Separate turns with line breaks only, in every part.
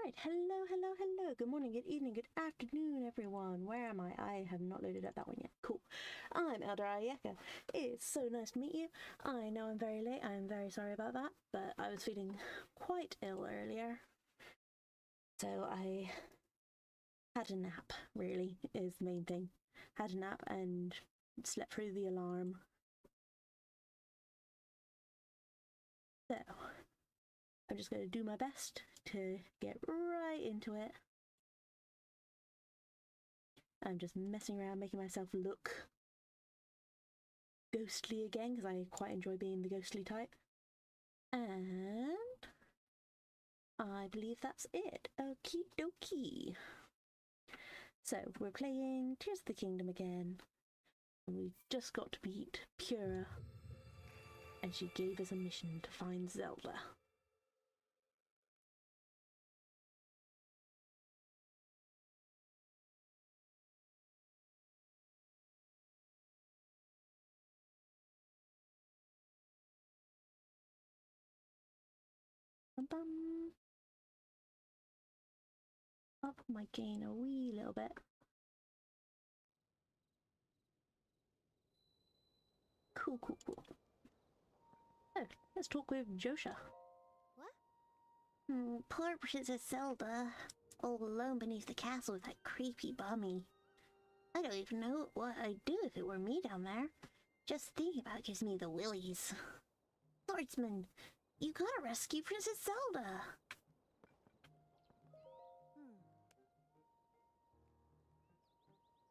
Right, hello. Good morning, good evening, good afternoon, everyone. Where am I? I have not loaded up that one yet. Cool. I'm Aelder Isekaied. It's so nice to meet you. I know I'm very late. I'm very sorry about that, but I was feeling quite ill earlier. So I had a nap, really, is the main thing. Had a nap and slept through the alarm. So I'm just going to do my best to get right into it. I'm just messing around, making myself look ghostly again, because I quite enjoy being the ghostly type. And I believe that's it. Okie dokie. So we're playing Tears of the Kingdom again. And we just got to beat Pura. And she gave us a mission to find Zelda. Bum. Up my gain a wee little bit. Cool. So, let's talk with Josha.
What? Poor Princess Zelda, all alone beneath the castle with that creepy bummy. I don't even know what I'd do if it were me down there. Just thinking about it gives me the willies. Swordsman, you gotta rescue Princess Zelda!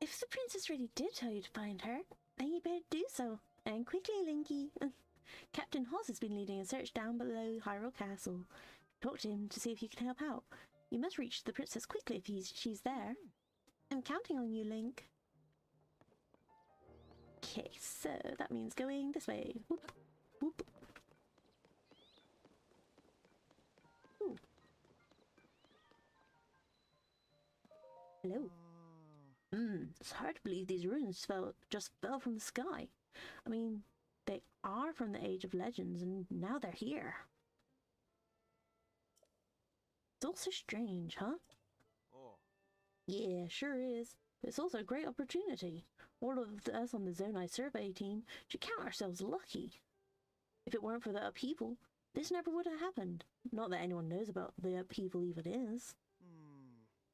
If the princess really did tell you to find her, then you better do so. And quickly, Linky. Captain Hoss has been leading a search down below Hyrule Castle. Talk to him to see if you can help out. You must reach the princess quickly if she's there. I'm counting on you, Link. Okay, so that means going this way. Whoop, whoop. Ooh. Hello. It's hard to believe these ruins just fell from the sky. I mean, they are from the Age of Legends, and now they're here. It's also strange, huh?
Oh.
Yeah, sure is. But it's also a great opportunity. All of us on the Zonai survey team should count ourselves lucky. If it weren't for the upheaval, this never would have happened. Not that anyone knows about the upheaval even is.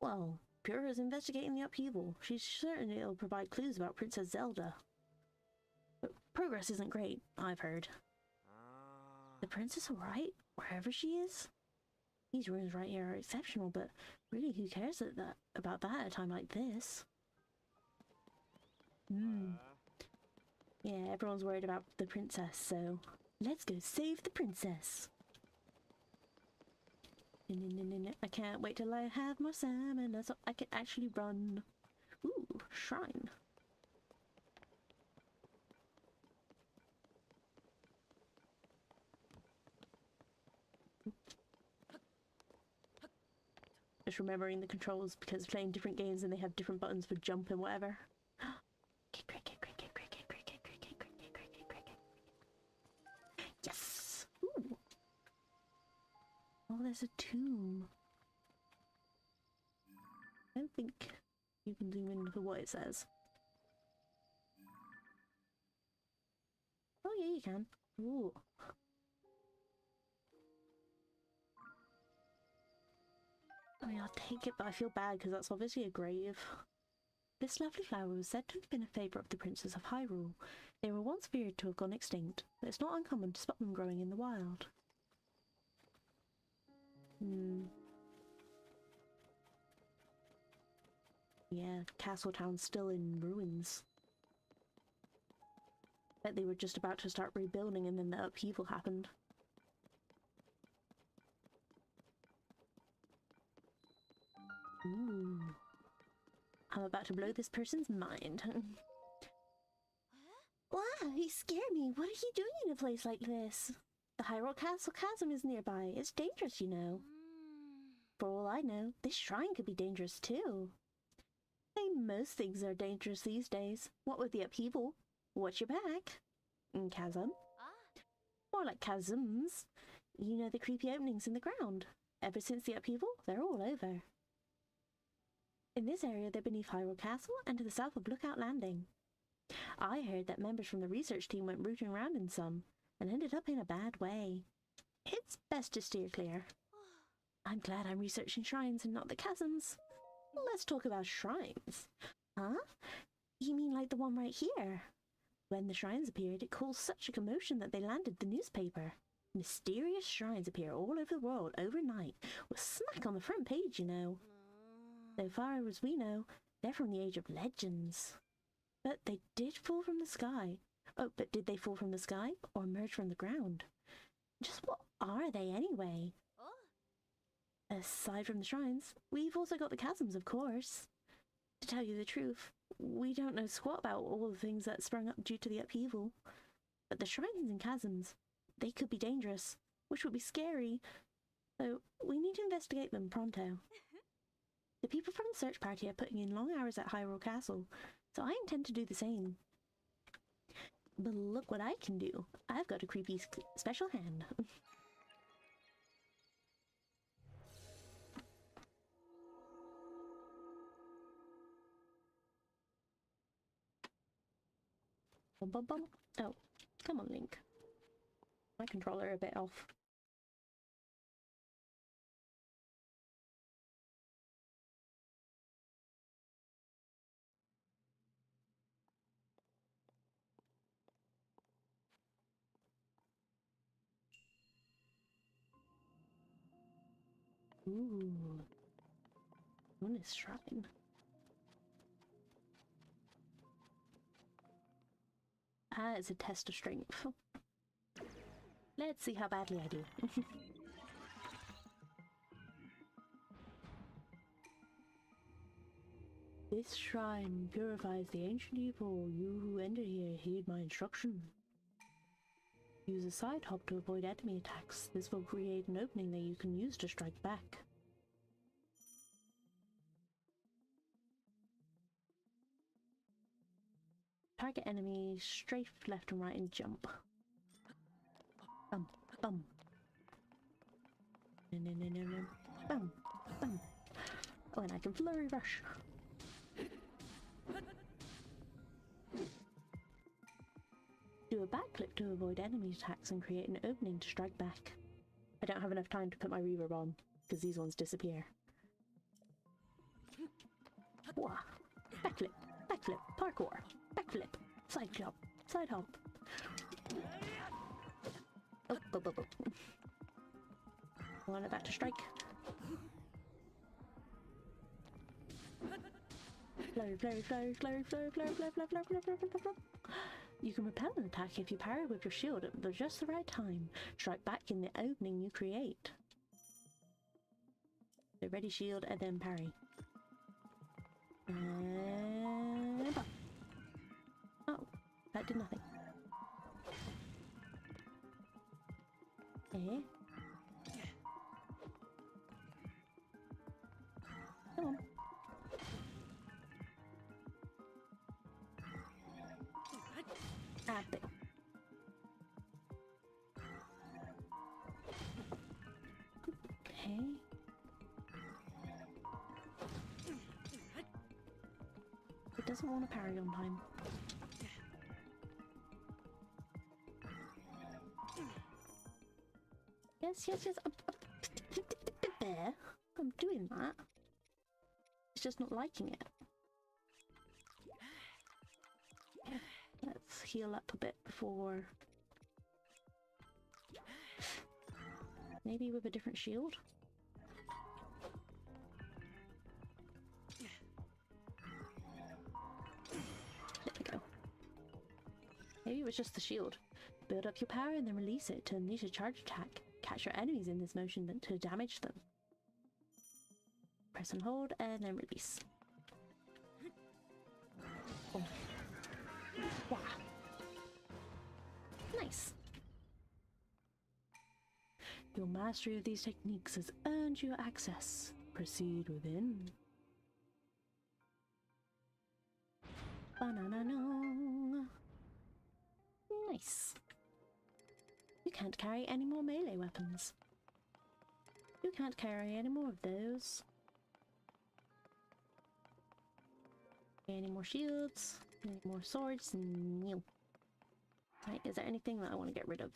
Well, Pura is investigating the upheaval. She's certain it'll provide clues about Princess Zelda. But progress isn't great, I've heard. The princess alright, wherever she is? These ruins right here are exceptional, but really who cares about that at a time like this? Yeah, everyone's worried about the princess, so let's go save the princess. I can't wait till I have more salmon so I can actually run. Ooh, shrine. Just remembering the controls because playing different games and they have different buttons for jump and whatever. Yes! Ooh. Oh, there's a tomb. I don't think you can zoom in for what it says. Oh yeah, you can. Ooh. I mean, I'll take it, but I feel bad because that's obviously a grave. This lovely flower was said to have been a favourite of the princes of Hyrule. They were once feared to have gone extinct, but it's not uncommon to spot them growing in the wild. Yeah, Castletown's still in ruins. Bet they were just about to start rebuilding and then the upheaval happened. Ooh. I'm about to blow this person's mind.
Wow, you scare me. What are you doing in a place like this?
The Hyrule Castle Chasm is nearby. It's dangerous, you know. For all I know, this shrine could be dangerous too. I think most things are dangerous these days. What with the upheaval? Watch your back. Chasm? More like chasms. You know the creepy openings in the ground. Ever since the upheaval, they're all over. In this area, they're beneath Hyrule Castle and to the south of Lookout Landing. I heard that members from the research team went rooting around in some, and ended up in a bad way. It's best to steer clear. I'm glad I'm researching shrines and not the chasms. Let's talk about shrines. Huh? You mean like the one right here? When the shrines appeared, it caused such a commotion that they landed the newspaper. Mysterious shrines appear all over the world overnight, with smack on the front page, you know. So far as we know, they're from the age of legends. But they did fall from the sky. Oh, but did they fall from the sky or emerge from the ground? Just what are they anyway? Aside from the shrines, we've also got the chasms, of course. To tell you the truth, we don't know squat about all the things that sprung up due to the upheaval. But the shrines and chasms, they could be dangerous, which would be scary. So we need to investigate them pronto. The people from the search party are putting in long hours at Hyrule Castle, so I intend to do the same. But look what I can do. I've got a creepy special hand. Bum, bum, bum. Oh, come on, Link. My controller a bit off. Ooh. Bonus shrine. Ah, it's a test of strength. Let's see how badly I do. This shrine purifies the ancient evil. You who enter here heed my instruction. Use a side hop to avoid enemy attacks. This will create an opening that you can use to strike back. Target enemy, strafe left and right and jump. Bum, bum. Bum, bum. Oh, and I can flurry rush. Do a backflip to avoid enemy attacks and create an opening to strike back. I don't have enough time to put my reverb on, because these ones disappear. Wah. Backflip, backflip, parkour, backflip, side jump, side hop. Oh, bo, bo, bo. One about to strike. Flurry, flurry, flurry, flurry, flurry, flurry, flurry, flurry, flurry, flurry, flurry, flurry. You can repel an attack if you parry with your shield at just the right time. Strike back in the opening you create. So ready shield and then parry. And bop. Oh, that did nothing. Eh? Come on. Ah, there. Okay. It doesn't want to parry on time. Yes, yes, yes. There. I'm doing that. It's just not liking it. Let's heal up a bit before... Maybe with a different shield? There we go. Maybe it was just the shield. Build up your power and then release it to unleash a charge attack. Catch your enemies in this motion to damage them. Press and hold and then release. Oh. Wow. Nice. Your mastery of these techniques has earned you access. Proceed within. Banana. Nice. You can't carry any more melee weapons. You can't carry any more of those. Any more shields? Any more swords? No. Right, is there anything that I want to get rid of?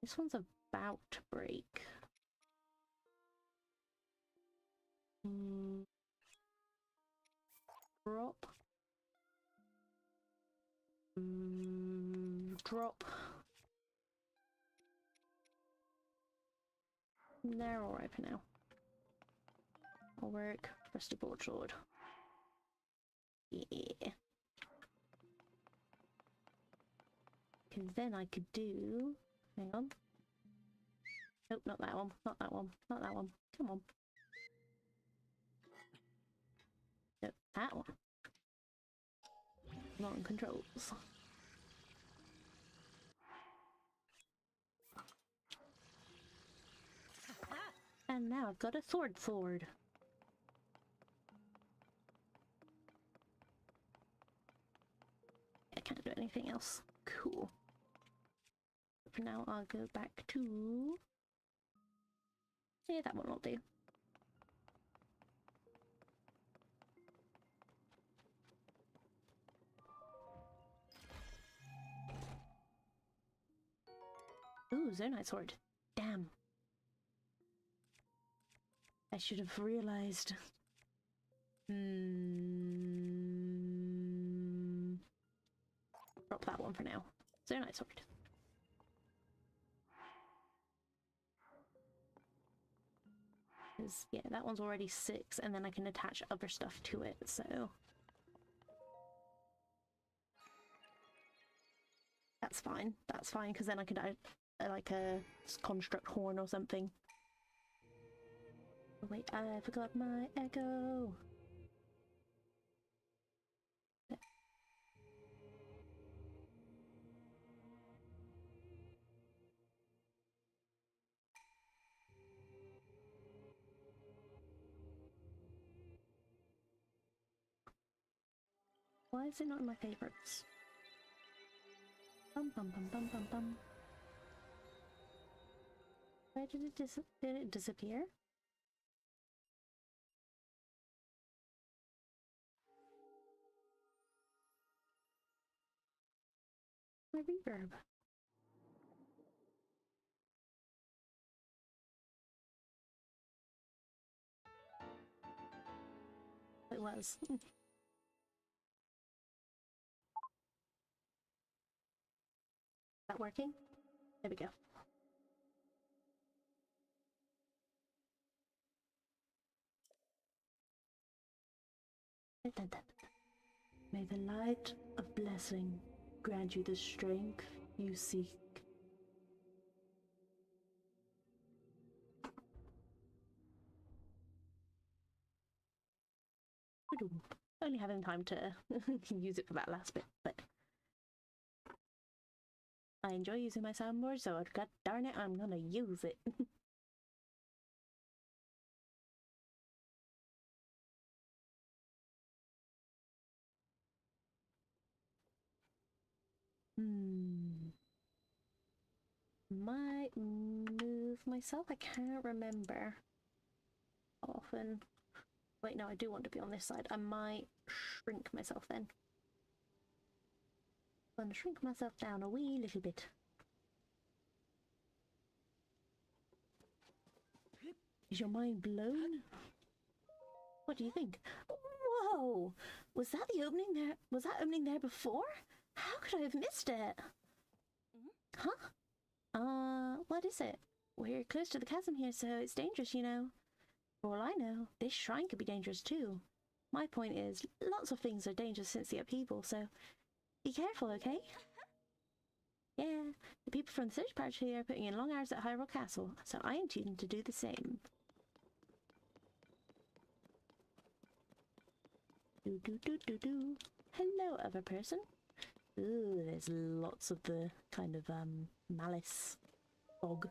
This one's about to break. Drop. Drop. They're alright for now. I'll work. Rusty broadsword. Yeah. Because then I could do... Hang on. Nope, not that one. Not that one. Not that one. Come on. Nope, that one. Not on controls. And now I've got a sword. I can't do anything else. Cool. For now I'll go back to... Yeah, that one will do. Ooh, Zonite sword. Damn. I should have realized. Drop that one for now. Zonite sword. Yeah, that one's already 6, and then I can attach other stuff to it, so... That's fine, because then I could add like a construct horn or something. Oh wait, I forgot my echo! There. Why is it not in my favorites? Bum bum bum bum bum bum. Where did it disappear? My reverb. It was. Is that working? There we go. May the light of blessing grant you the strength you seek. Only having time to use it for that last bit, but I enjoy using my soundboard, so god darn it, I'm gonna use it. Might move myself? I can't remember often. Wait, no, I do want to be on this side. I might shrink myself then. I'm gonna shrink myself down a wee little bit. Is your mind blown? What do you think? Whoa! Was that the opening there? Was that opening there before? How could I have missed it? Huh? What is it? We're close to the chasm here, so it's dangerous, you know. For all I know, this shrine could be dangerous too. My point is, lots of things are dangerous since the upheaval, so be careful, okay? Yeah, the people from the search party are putting in long hours at Hyrule Castle, so I intend to do the same. Do. Hello, other person. Ooh, there's lots of the kind of malice fog.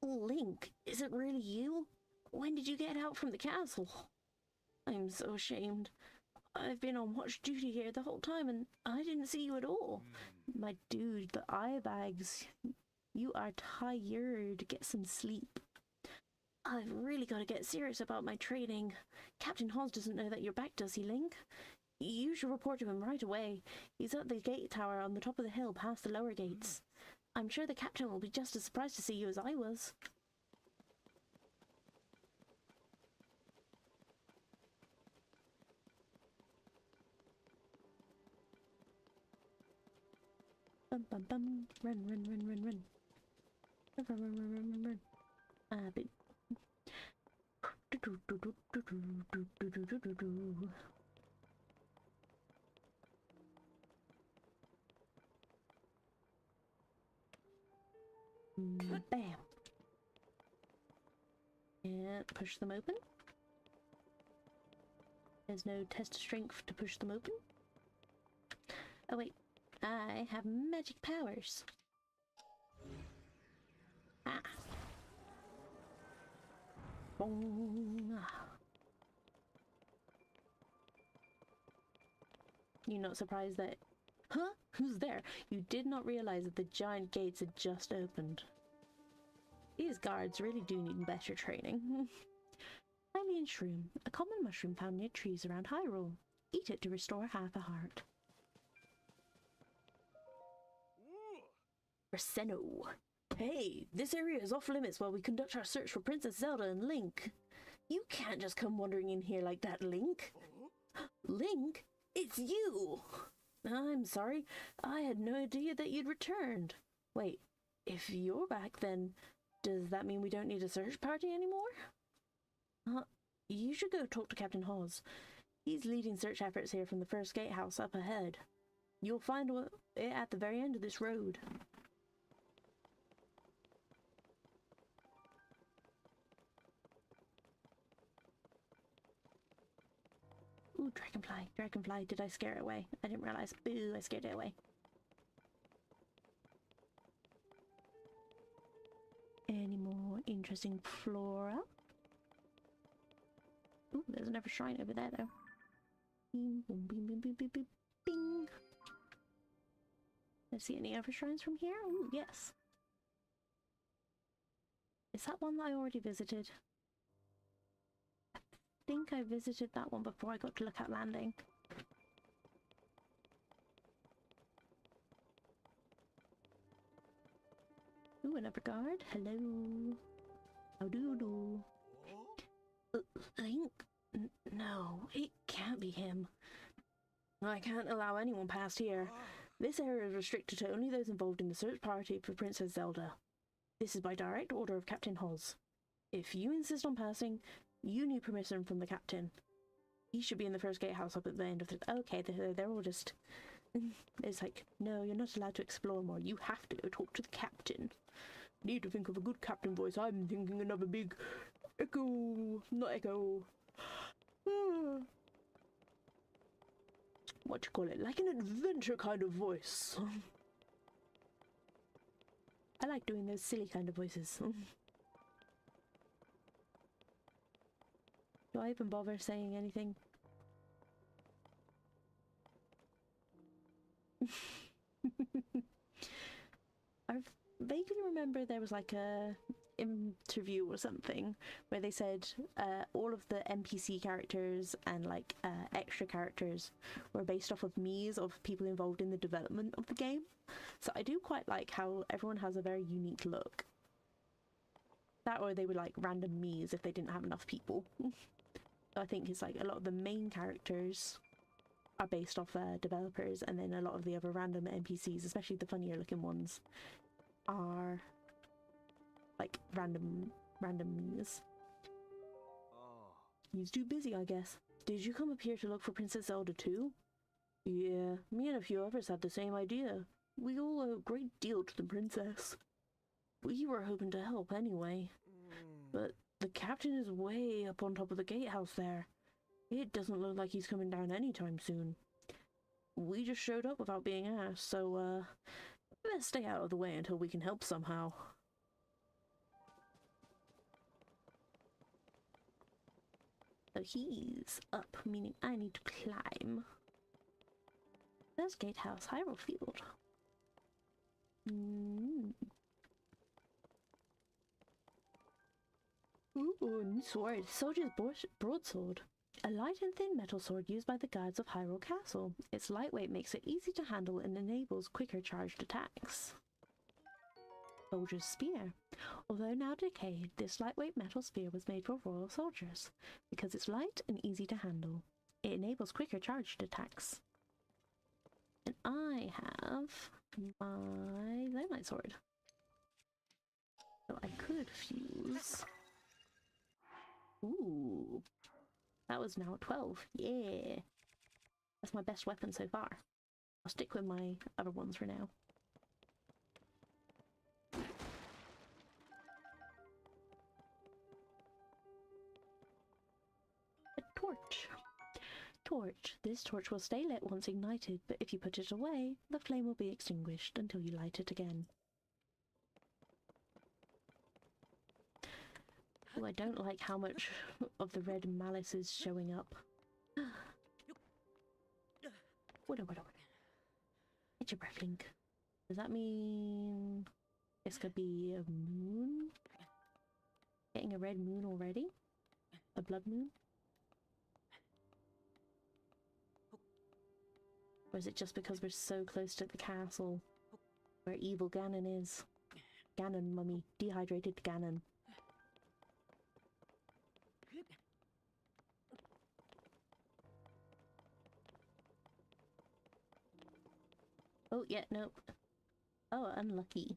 Link, is it really you? When did you get out from the castle? I'm so ashamed. I've been on watch duty here the whole time and I didn't see you at all. my dude, the eye bags. You are tired. Get some sleep. I've really got to get serious about my training. Captain Hawes doesn't know that you're back, does he, Link? You should report to him right away. He's at the gate tower on the top of the hill past the lower gates. I'm sure the captain will be just as surprised to see you as I was. Bum bum bum. Run, run, run, run, run. Run, run, run, run, run, run, run. Bit. Bam. And push them open. There's no test of strength to push them open. Oh wait, I have magic powers. Ah. Boom. You're not surprised that... Huh? Who's there? You did not realize that the giant gates had just opened. These guards really do need better training. Hylian shroom, a common mushroom found near trees around Hyrule. Eat it to restore half a heart. Roseno. Hey, this area is off limits while we conduct our search for Princess Zelda and Link. You can't just come wandering in here like that, Link. Link? It's you! I'm sorry, I had no idea that you'd returned. Wait, if you're back then, does that mean we don't need a search party anymore? You should go talk to Captain Hawes. He's leading search efforts here from the first gatehouse up ahead. You'll find it at the very end of this road. Ooh, dragonfly, dragonfly. Did I scare it away? I didn't realize. Boo, I scared it away. Any more interesting flora? Ooh, there's another shrine over there, though. Bing, boom, bing, bing, bing, bing, bing, bing. Let's see any other shrines from here? Ooh, yes. Is that one that I already visited? I think I visited that one before I got to Lookout Landing. Ooh, another guard. Hello. How do you do? Link? No, it can't be him. I can't allow anyone past here. This area is restricted to only those involved in the search party for Princess Zelda. This is by direct order of Captain Hawes. If you insist on passing, you need permission from the captain. He should be in the first gatehouse up at the end of the... Okay, they're all just... It's like, no, you're not allowed to explore more. You have to go talk to the captain. Need to think of a good captain voice. I'm thinking another big... Echo... Not echo... What you call it? Like an adventure kind of voice. I like doing those silly kind of voices. Do I even bother saying anything? I vaguely remember there was like a interview or something where they said all of the NPC characters and like extra characters were based off of Mii's of people involved in the development of the game. So I do quite like how everyone has a very unique look. That, or they were like random Mii's if they didn't have enough people. So I think it's like a lot of the main characters are based off developers, and then a lot of the other random NPCs, especially the funnier looking ones, are like random Mii's. He's too busy, I guess. Did you come up here to look for Princess Zelda too? Yeah, me and a few others had the same idea. We all owe a great deal to the princess. We were hoping to help anyway. But the captain is way up on top of the gatehouse there. It doesn't look like he's coming down anytime soon. We just showed up without being asked, so let's stay out of the way until we can help somehow. So he's up, meaning I need to climb. There's Gatehouse, Hyrule Field. Mm. Ooh, new sword. Soldier's broadsword. A light and thin metal sword used by the guards of Hyrule Castle. Its lightweight makes it easy to handle and enables quicker charged attacks. Soldier's spear. Although now decayed, this lightweight metal spear was made for royal soldiers. Because it's light and easy to handle, it enables quicker charged attacks. And I have my Zelda sword. So I could fuse. Ooh. That was now 12. Yeah. That's my best weapon so far. I'll stick with my other ones for now. A torch. Torch. This torch will stay lit once ignited, but if you put it away, the flame will be extinguished until you light it again. Oh, I don't like how much of the red malice is showing up. What? Get your breath, Link. Does that mean this could be a moon? Getting a red moon already? A blood moon? Or is it just because we're so close to the castle where evil Ganon is? Ganon, mummy. Dehydrated Ganon. Oh, yeah, nope. Oh, unlucky.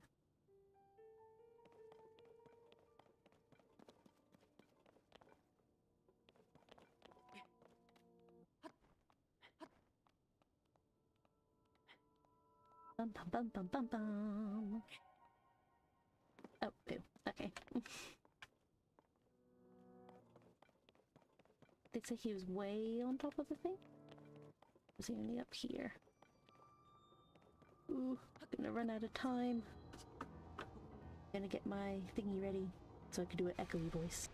Bum bum bum bum bum bum. Oh, poo. Okay. They say he was way on top of the thing? Was he only up here? Ooh, gonna run out of time. Gonna get my thingy ready so I can do an echoey voice.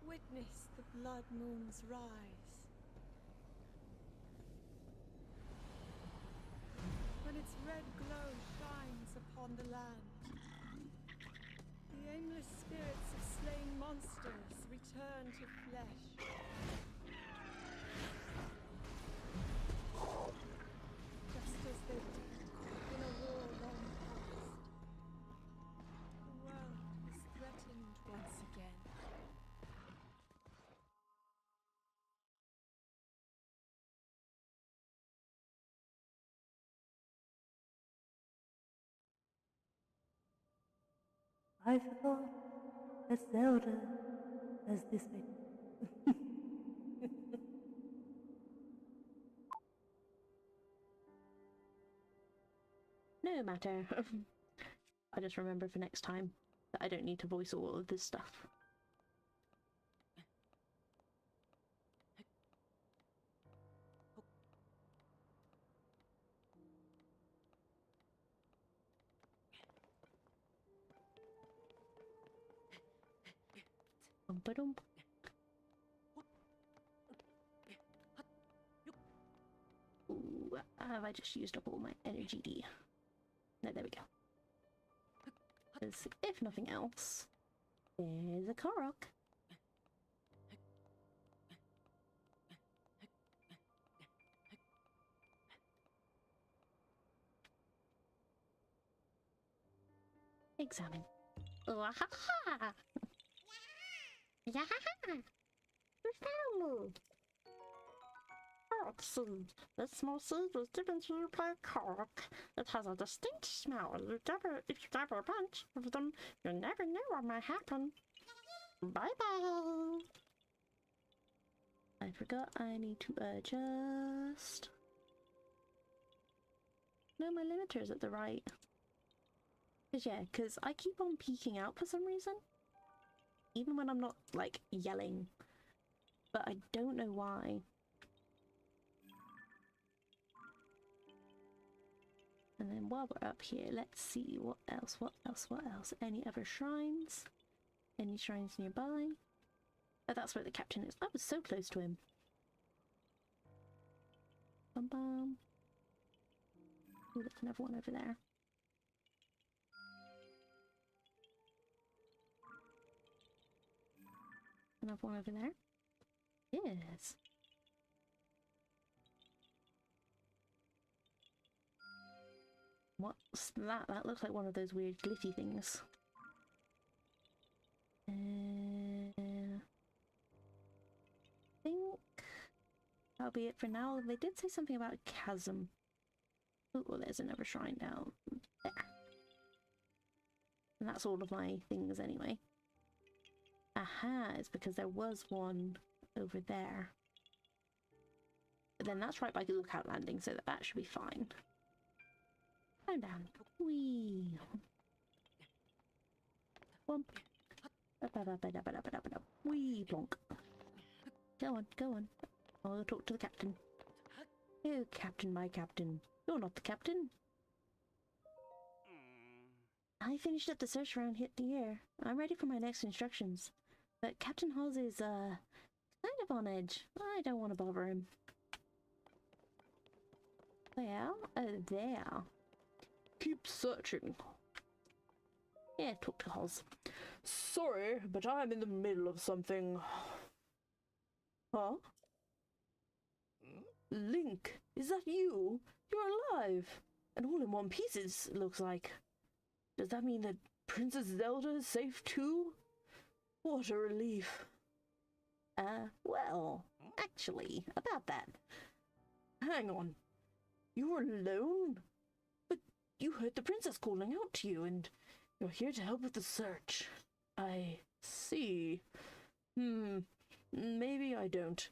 Witness the blood moon's rise. When its red glow shines upon the land, the aimless spirits of slain monsters return to flesh. Just as they did in a war long past. The world is threatened once again.
I forgot that Zelda has this thing. No matter. I just remember for next time that I don't need to voice all of this stuff. Ba-dum. Ooh, have I just used up all my energy? No, there we go. Because if nothing else, there's a Korok. Examine. Wahaha! Yahaha! You found me! Korok seed. This small seed was given to you by Korok. It has a distinct smell. If you grab a bunch of them, you never know what might happen. Bye-bye! I forgot I need to adjust. No, my limiter's at the right. Because I keep on peeking out for some reason. Even when I'm not, like, yelling. But I don't know why. And then while we're up here, let's see what else. Any other shrines? Any shrines nearby? Oh, that's where the captain is. I was so close to him. Bum bum. Ooh, there's another one over there. Another one over there. Yes. What's that? That looks like one of those weird glitty things. I think that'll be it for now. They did say something about a chasm. Oh, well, there's another shrine down there. And that's all of my things anyway. Aha, it's because there was one over there. But then that's right by the lookout landing, so that should be fine. Down, down. Whee! Whomp. Whee, plonk. Go on, go on. I'll talk to the captain. Oh, captain, my captain. You're not the captain. I finished up the search around here. I'm ready for my next instructions. But Captain Halls is, kind of on edge. I don't want to bother him. Well, there. Keep searching. Yeah, talk to Halls. Sorry, but I'm in the middle of something. Huh? Link, is that you? You're alive! And all in one piece, it looks like. Does that mean that Princess Zelda is safe too? What a relief. Well, actually, about that. Hang on. You're alone? But you heard the princess calling out to you, and you're here to help with the search. I see. Maybe I don't.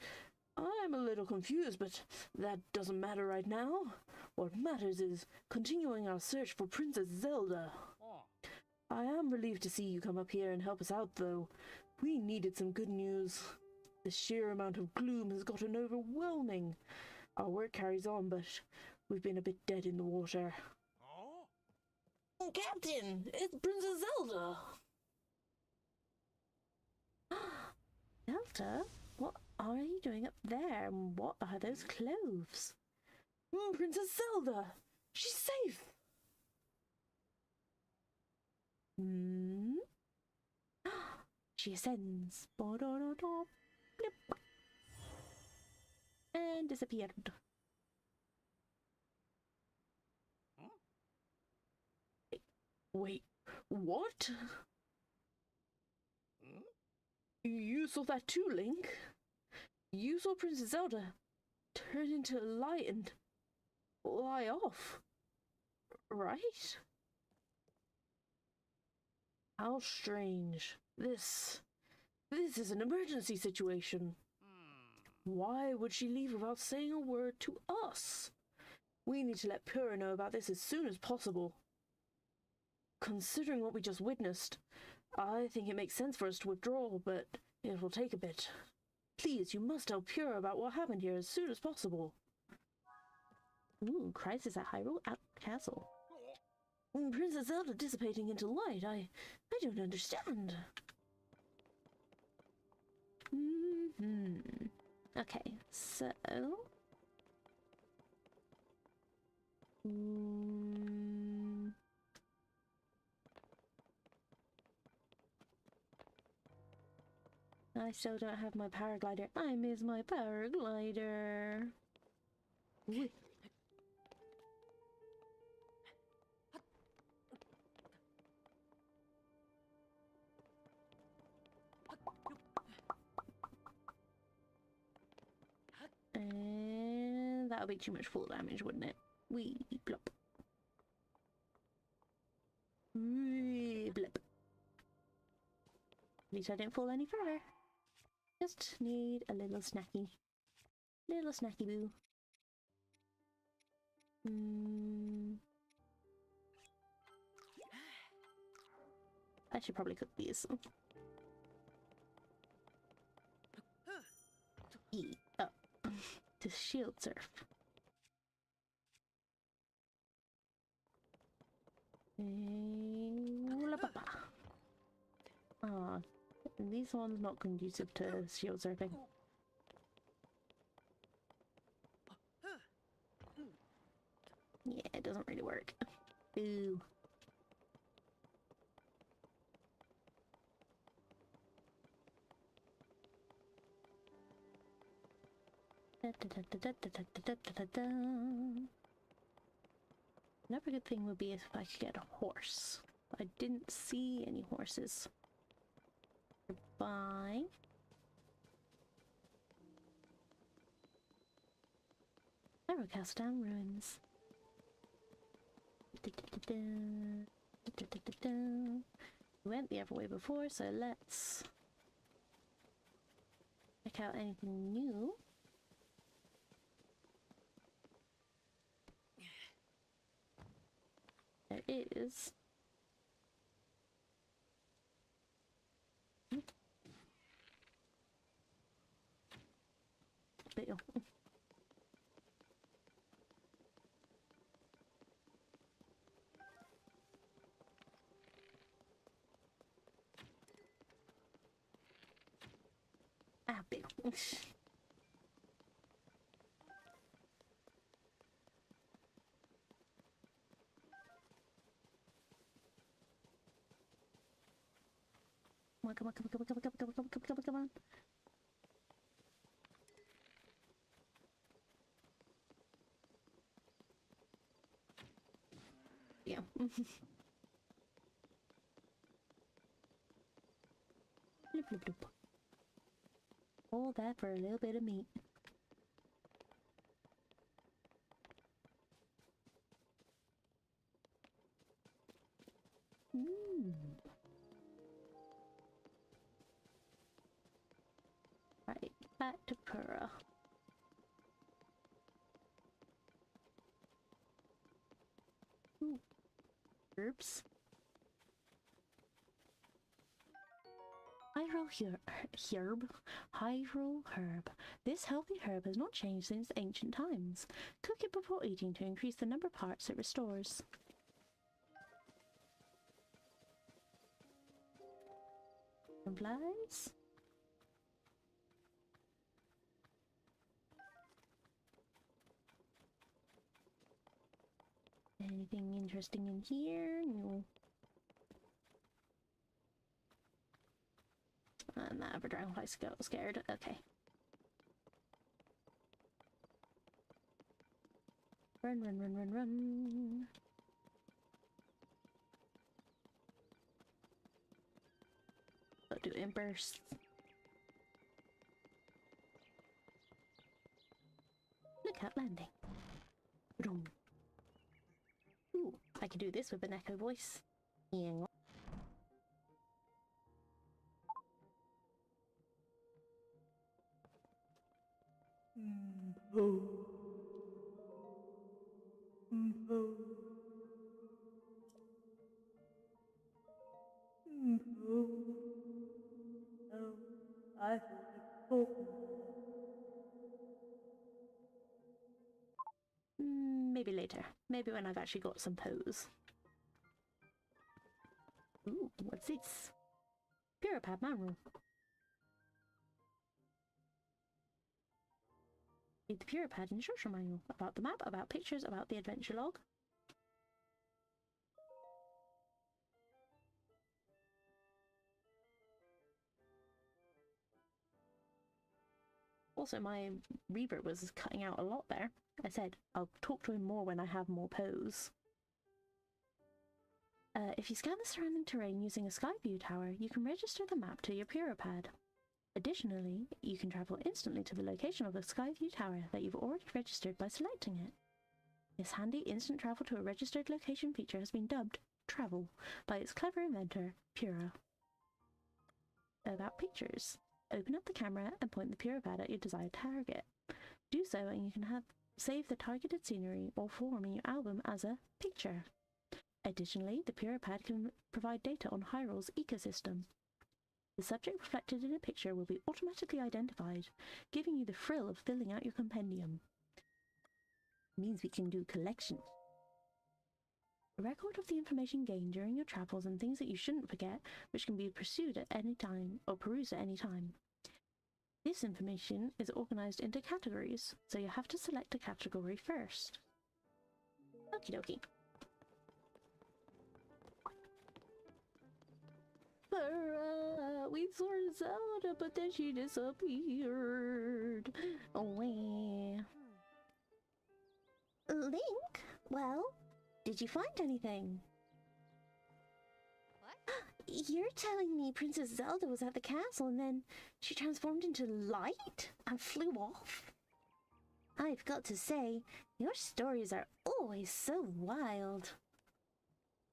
I'm a little confused, but that doesn't matter right now. What matters is continuing our search for Princess Zelda. I am relieved to see you come up here and help us out, though. We needed some good news. The sheer amount of gloom has gotten overwhelming. Our work carries on, but we've been a bit dead in the water. Oh, Captain! It's Princess Zelda! Zelda? What are you doing up there? And what are those clothes? Princess Zelda! She's safe! She ascends. Blip. And disappeared. Wait, what? You saw that too, Link? You saw Princess Zelda turn into light and fly off, right? How strange. This is an emergency situation. Why would she leave without saying a word to us? We need to let Pura know about this as soon as possible. Considering what we just witnessed, I think it makes sense for us to withdraw, but it will take a bit. Please, you must tell Pura about what happened here as soon as possible. Ooh, crisis at Hyrule Castle. Princess Zelda dissipating into light. I don't understand. Okay, so... I still don't have my paraglider. I miss my paraglider. Whee. And that would be too much full damage, wouldn't it? Wee blop. Wee blip. At least I didn't fall any further. Just need a little snacky. Little snacky boo. I should probably cook these. E up. To shield surf. Ah, these ones not conducive to shield surfing. don't really work. Boo. Another good thing would be if I could get a horse. I didn't see any horses. Goodbye. Never cast down ruins. We went the other way before, so let's check out anything new. There is. Bill. Ah, Bill. Come on, come on, come on, come on, come on, come on, come on, come on, come on, come on. Yeah. Bloop, bloop, bloop. All that for a little bit of meat. Right, back to Pura. Ooh. Herbs. Hyrule herb. This healthy herb has not changed since ancient times. Cook it before eating to increase the number of parts it restores. And flies. Anything interesting in here? No. And that other dragonfly's scared. Okay. Run, run, run, run, run. I'll do it in bursts. Look out, landing. Boom. Ooh, I can do this with an echo voice. Yeah.
I thought you were talking to
Maybe later. Maybe when I've actually got some pose. Ooh, what's this? Puripad manual. Read the Puripad instruction manual about the map, about pictures, about the adventure log. Also, my Reaver was cutting out a lot there. I said I'll talk to him more when I have more pose. If you scan the surrounding terrain using a Skyview tower, you can register the map to your Puripad. Additionally, you can travel instantly to the location of the Skyview tower that you've already registered by selecting it. This handy instant travel to a registered location feature has been dubbed Travel by its clever inventor, Pura. About pictures. Open up the camera and point the Puripad at your desired target. Do so and you can save the targeted scenery or form in your album as a picture. Additionally, the Puripad can provide data on Hyrule's ecosystem. The subject reflected in a picture will be automatically identified, giving you the thrill of filling out your compendium. It means we can do collection. A record of the information gained during your travels and things that you shouldn't forget, which can be pursued at any time or perused at any time. This information is organized into categories, so you have to select a category first. Okie dokie. We saw Zelda, but then she disappeared. Away.
Link? Well,
Did you find anything?
you're telling me Princess Zelda was at the castle and then she transformed into light and flew off? I've got to say, your stories are always so wild.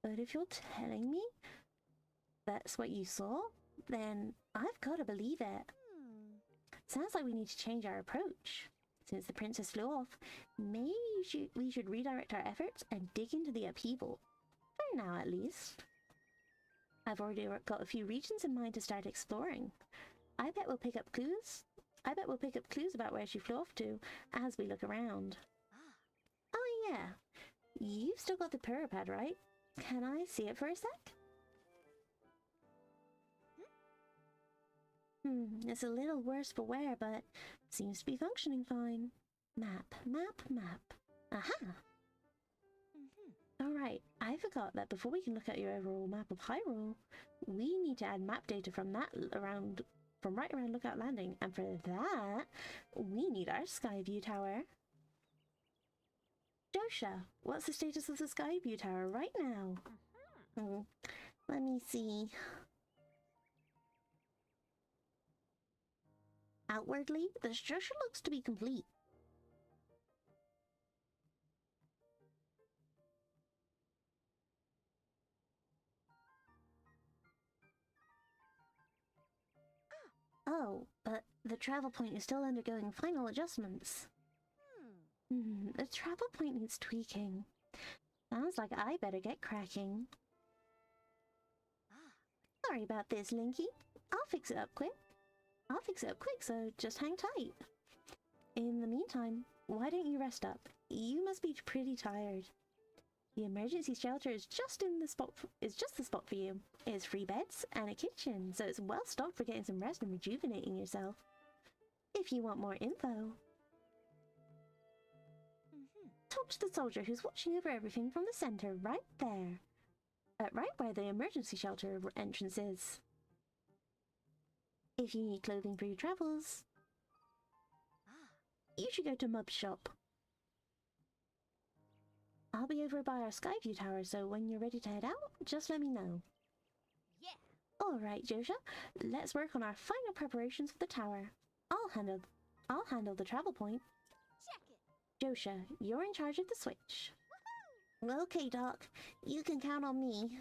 But if you're telling me that's what you saw, then I've got to believe it. Sounds like we need to change our approach. Since the princess flew off, maybe we should redirect our efforts and dig into the upheaval. For now, at least. I've already got a few regions in mind to start exploring. I bet we'll pick up clues about where she flew off to as we look around. Oh yeah, you've still got the pad, right? Can I see it for a sec? It's a little worse for wear, but seems to be functioning fine. Map. Aha! Alright, I forgot that before we can look at your overall map of Hyrule, we need to add map data from right around Lookout Landing, and for that, we need our Skyview Tower. Josha, what's the status of the Skyview Tower right now? Let me see. Outwardly, the structure looks to be complete. Oh, but the travel point is still undergoing final adjustments. The travel point needs tweaking. Sounds like I better get cracking. Sorry about this, Linky. I'll fix it up quick, so just hang tight. In the meantime, why don't you rest up? You must be pretty tired. The emergency shelter is just the spot for you. It has free beds and a kitchen, so it's well stocked for getting some rest and rejuvenating yourself. If you want more info, talk to the soldier who's watching over everything from the center right there. Right where the emergency shelter entrance is. If you need clothing for your travels, you should go to Mub's shop. I'll be over by our Skyview Tower, so when you're ready to head out, just let me know. Yeah. Alright, Josha, let's work on our final preparations for the tower. I'll handle the travel point. Check it. Josha, you're in charge of the switch. Woohoo! Okay, Doc. You can count on me.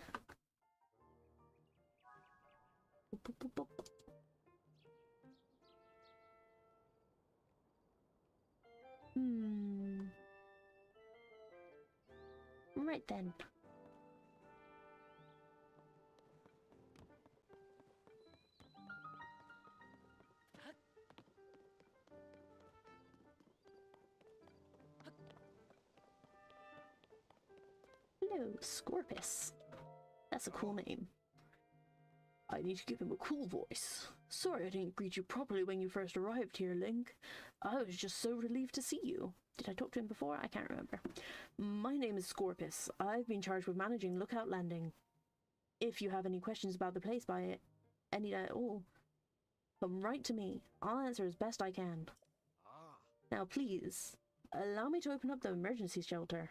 Right then. Hello, Scorpus. That's a cool name. I need to give him a cool voice. Sorry I didn't greet you properly when you first arrived here, Link. I was just so relieved to see you. Did I talk to him before? I can't remember. My name is Scorpus. I've been charged with managing Lookout Landing. If you have any questions about the place at all, come right to me. I'll answer as best I can. Now please, allow me to open up the emergency shelter.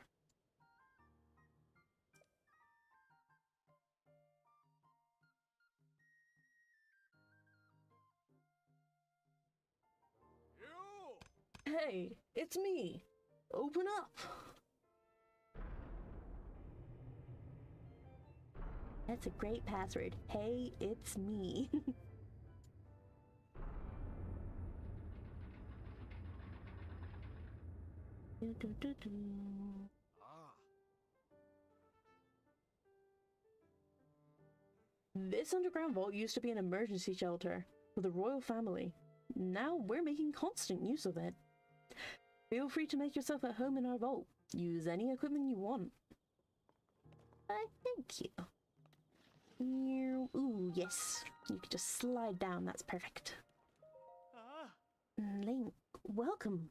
Hey, it's me! Open up! That's a great password. Hey, it's me. This underground vault used to be an emergency shelter for the royal family. Now we're making constant use of it. Feel free to make yourself at home in our vault. Use any equipment you want. Thank you. Ooh, yes. You can just slide down, that's perfect. Link, welcome.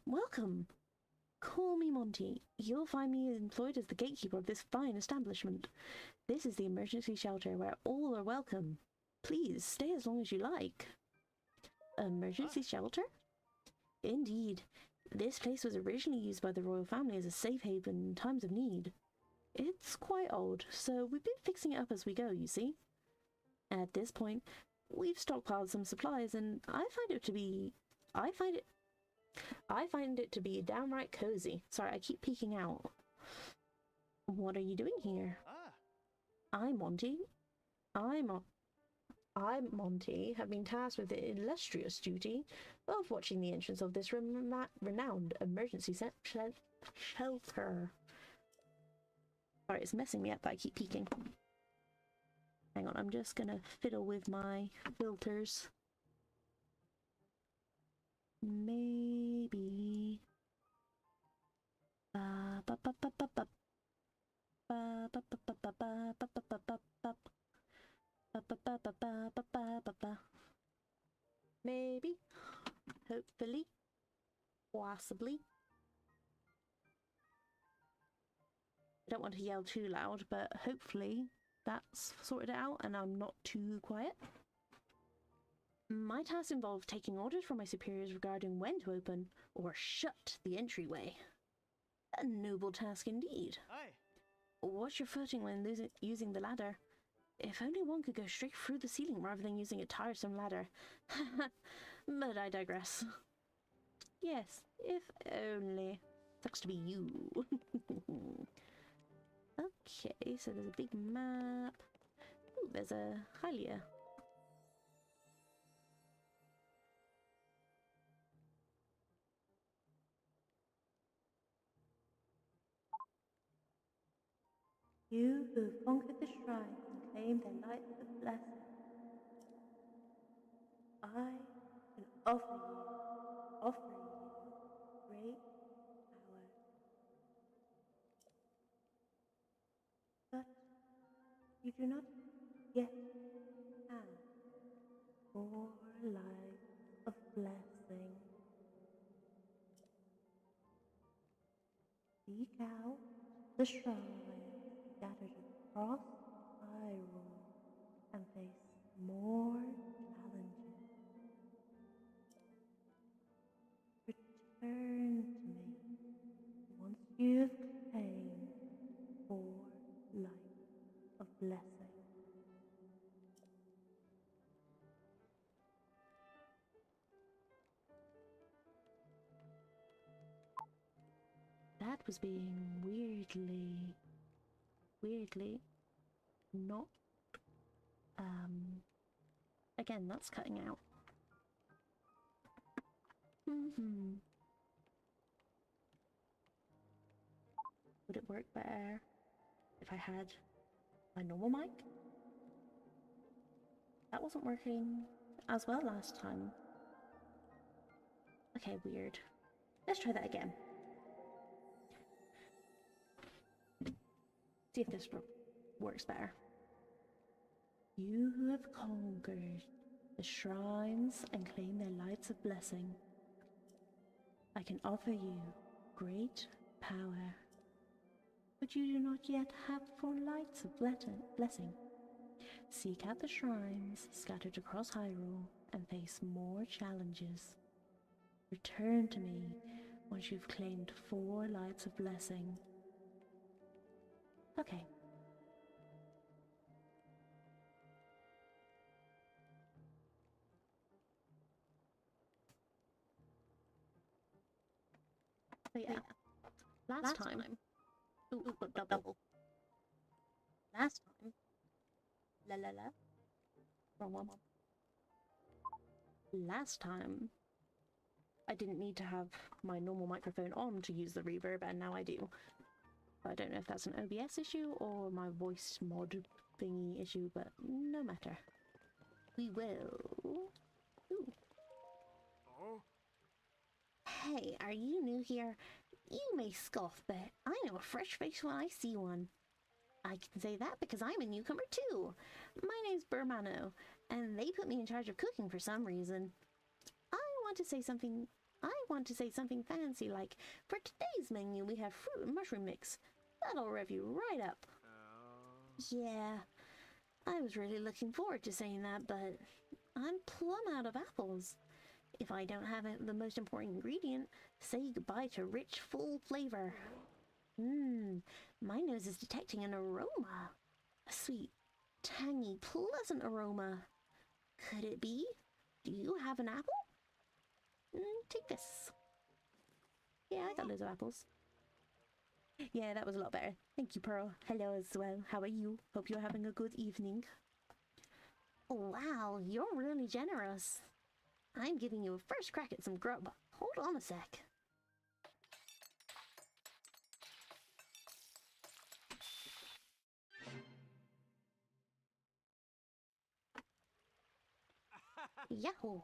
Call me Monty. You'll find me employed as the gatekeeper of this fine establishment. This is the emergency shelter where all are welcome.
Please, stay as long as you like. Emergency shelter? Indeed. This place was originally used by the royal family as a safe haven in times of need. It's quite old, so we've been fixing it up as we go, you see. At this point, we've stockpiled some supplies, and I find it to be downright cozy. Sorry, I keep peeking out. What are you doing here? I'm Monty. I'm Monty, have been tasked with the illustrious duty of watching the entrance of this renowned emergency shelter. Sorry, it's messing me up, but I keep peeking. Hang on, I'm just gonna fiddle with my filters. Maybe. Maybe. Hopefully. Possibly. I don't want to yell too loud, but hopefully that's sorted out and I'm not too quiet. My tasks involve taking orders from my superiors regarding when to open or shut the entryway. A noble task indeed.
Aye.
Watch your footing when using the ladder. If only one could go straight through the ceiling rather than using a tiresome ladder. But I digress. Yes, if only. Sucks to be you. Okay, so there's a big map. Ooh, there's a Hylia. You who have conquered the shrines and claimed their lights of blessing, I can offer you great power. But you do not yet have 4 lights of blessing. Seek out the shrines scattered across Alraune and face more challenges. Return to me once you have claimed 4 lights of blessing. That was being weirdly not, again, that's cutting out. Would it work better if I had my normal mic? That wasn't working as well last time. Okay, weird. Let's try that again. See if this works better. You who have conquered the shrines and claimed their lights of blessing, I can offer you great power. But you do not yet have 4 lights of blessing. Seek out the shrines scattered across Hyrule and face more challenges. Return to me once you've claimed 4 lights of blessing. Okay. So yeah, last time. Ooh, double. Last time. La. Wrong one. Last time, I didn't need to have my normal microphone on to use the reverb, and now I do. I don't know if that's an OBS issue or my voice mod thingy issue, but no matter. We will. Ooh.
Oh.
Hey, are you new here? You may scoff, but I know a fresh face when I see one. I can say that because I'm a newcomer too. My name's Bermano, and they put me in charge of cooking for some reason. I want to say something fancy like, for today's menu we have fruit and mushroom mix. That'll rev you right up. Yeah,
I was really looking forward to saying that, but I'm plumb out of apples. If I don't have the most important ingredient, say goodbye to rich, full flavor. My nose is detecting an aroma. A sweet, tangy, pleasant aroma. Could it be? Do you have an apple? Take this. Yeah, I got loads of apples. Yeah, that was a lot better. Thank you, Pearl. Hello as well. How are you? Hope you're having a good evening.
Wow, you're really generous. I'm giving you a first crack at some grub. Hold on a sec. Yahoo!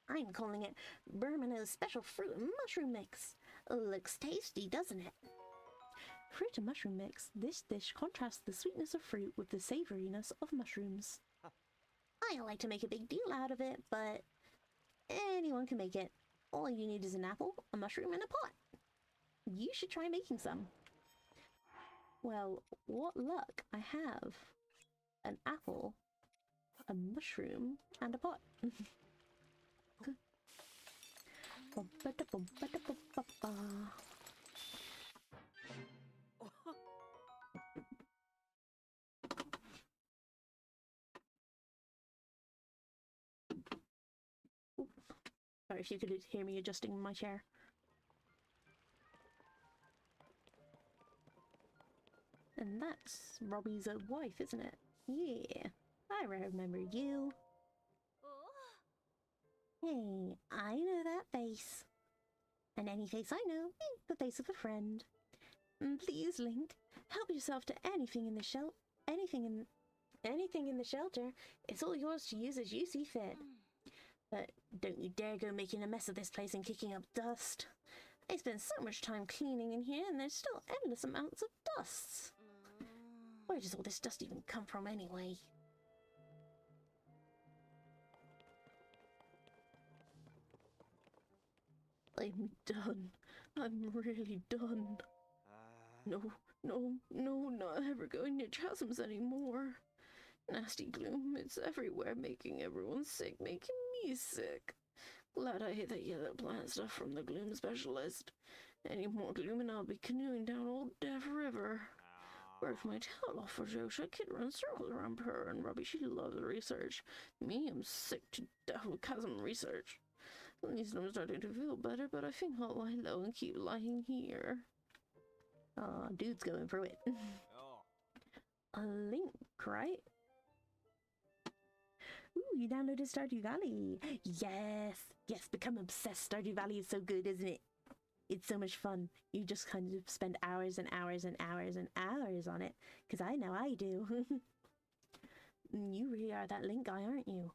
I'm calling it Bermina's Special Fruit and Mushroom Mix. Looks tasty, doesn't it?
Fruit and mushroom mix. This dish contrasts the sweetness of fruit with the savouriness of mushrooms.
I like to make a big deal out of it, but anyone can make it. All you need is an apple, a mushroom, and a pot. You should try making some.
Well, what luck. I have an apple, a mushroom, and a pot. Sorry if you could hear me adjusting my chair. And that's Robbie's wife, isn't it? Yeah, I remember you.
Hey, I know that face. And any face I know, the face of a friend.
Please, Link, help yourself to anything in the anything in the shelter. It's all yours to use as you see fit. But don't you dare go making a mess of this place and kicking up dust. I spend so much time cleaning in here and there's still endless amounts of dusts. Where does all this dust even come from anyway? I'm done. I'm really done. No, not ever going near chasms anymore. Nasty gloom, it's everywhere, making everyone sick, making me sick. Glad I hit that yellow plant stuff from the gloom specialist. Any more gloom and I'll be canoeing down old Death River. Worked my tail off for Josha. Kid runs circles around her and Robbie. She loves research. Me, I'm sick to death with chasm research. At least I'm starting to feel better, but I think I'll lie low and keep lying here. Aw, dude's going through it. A link, right? Ooh, you downloaded Stardew Valley. Yes, become obsessed. Stardew Valley is so good, isn't it? It's so much fun. You just kind of spend hours and hours and hours and hours on it, because I know I do. You really are that Link guy, aren't you?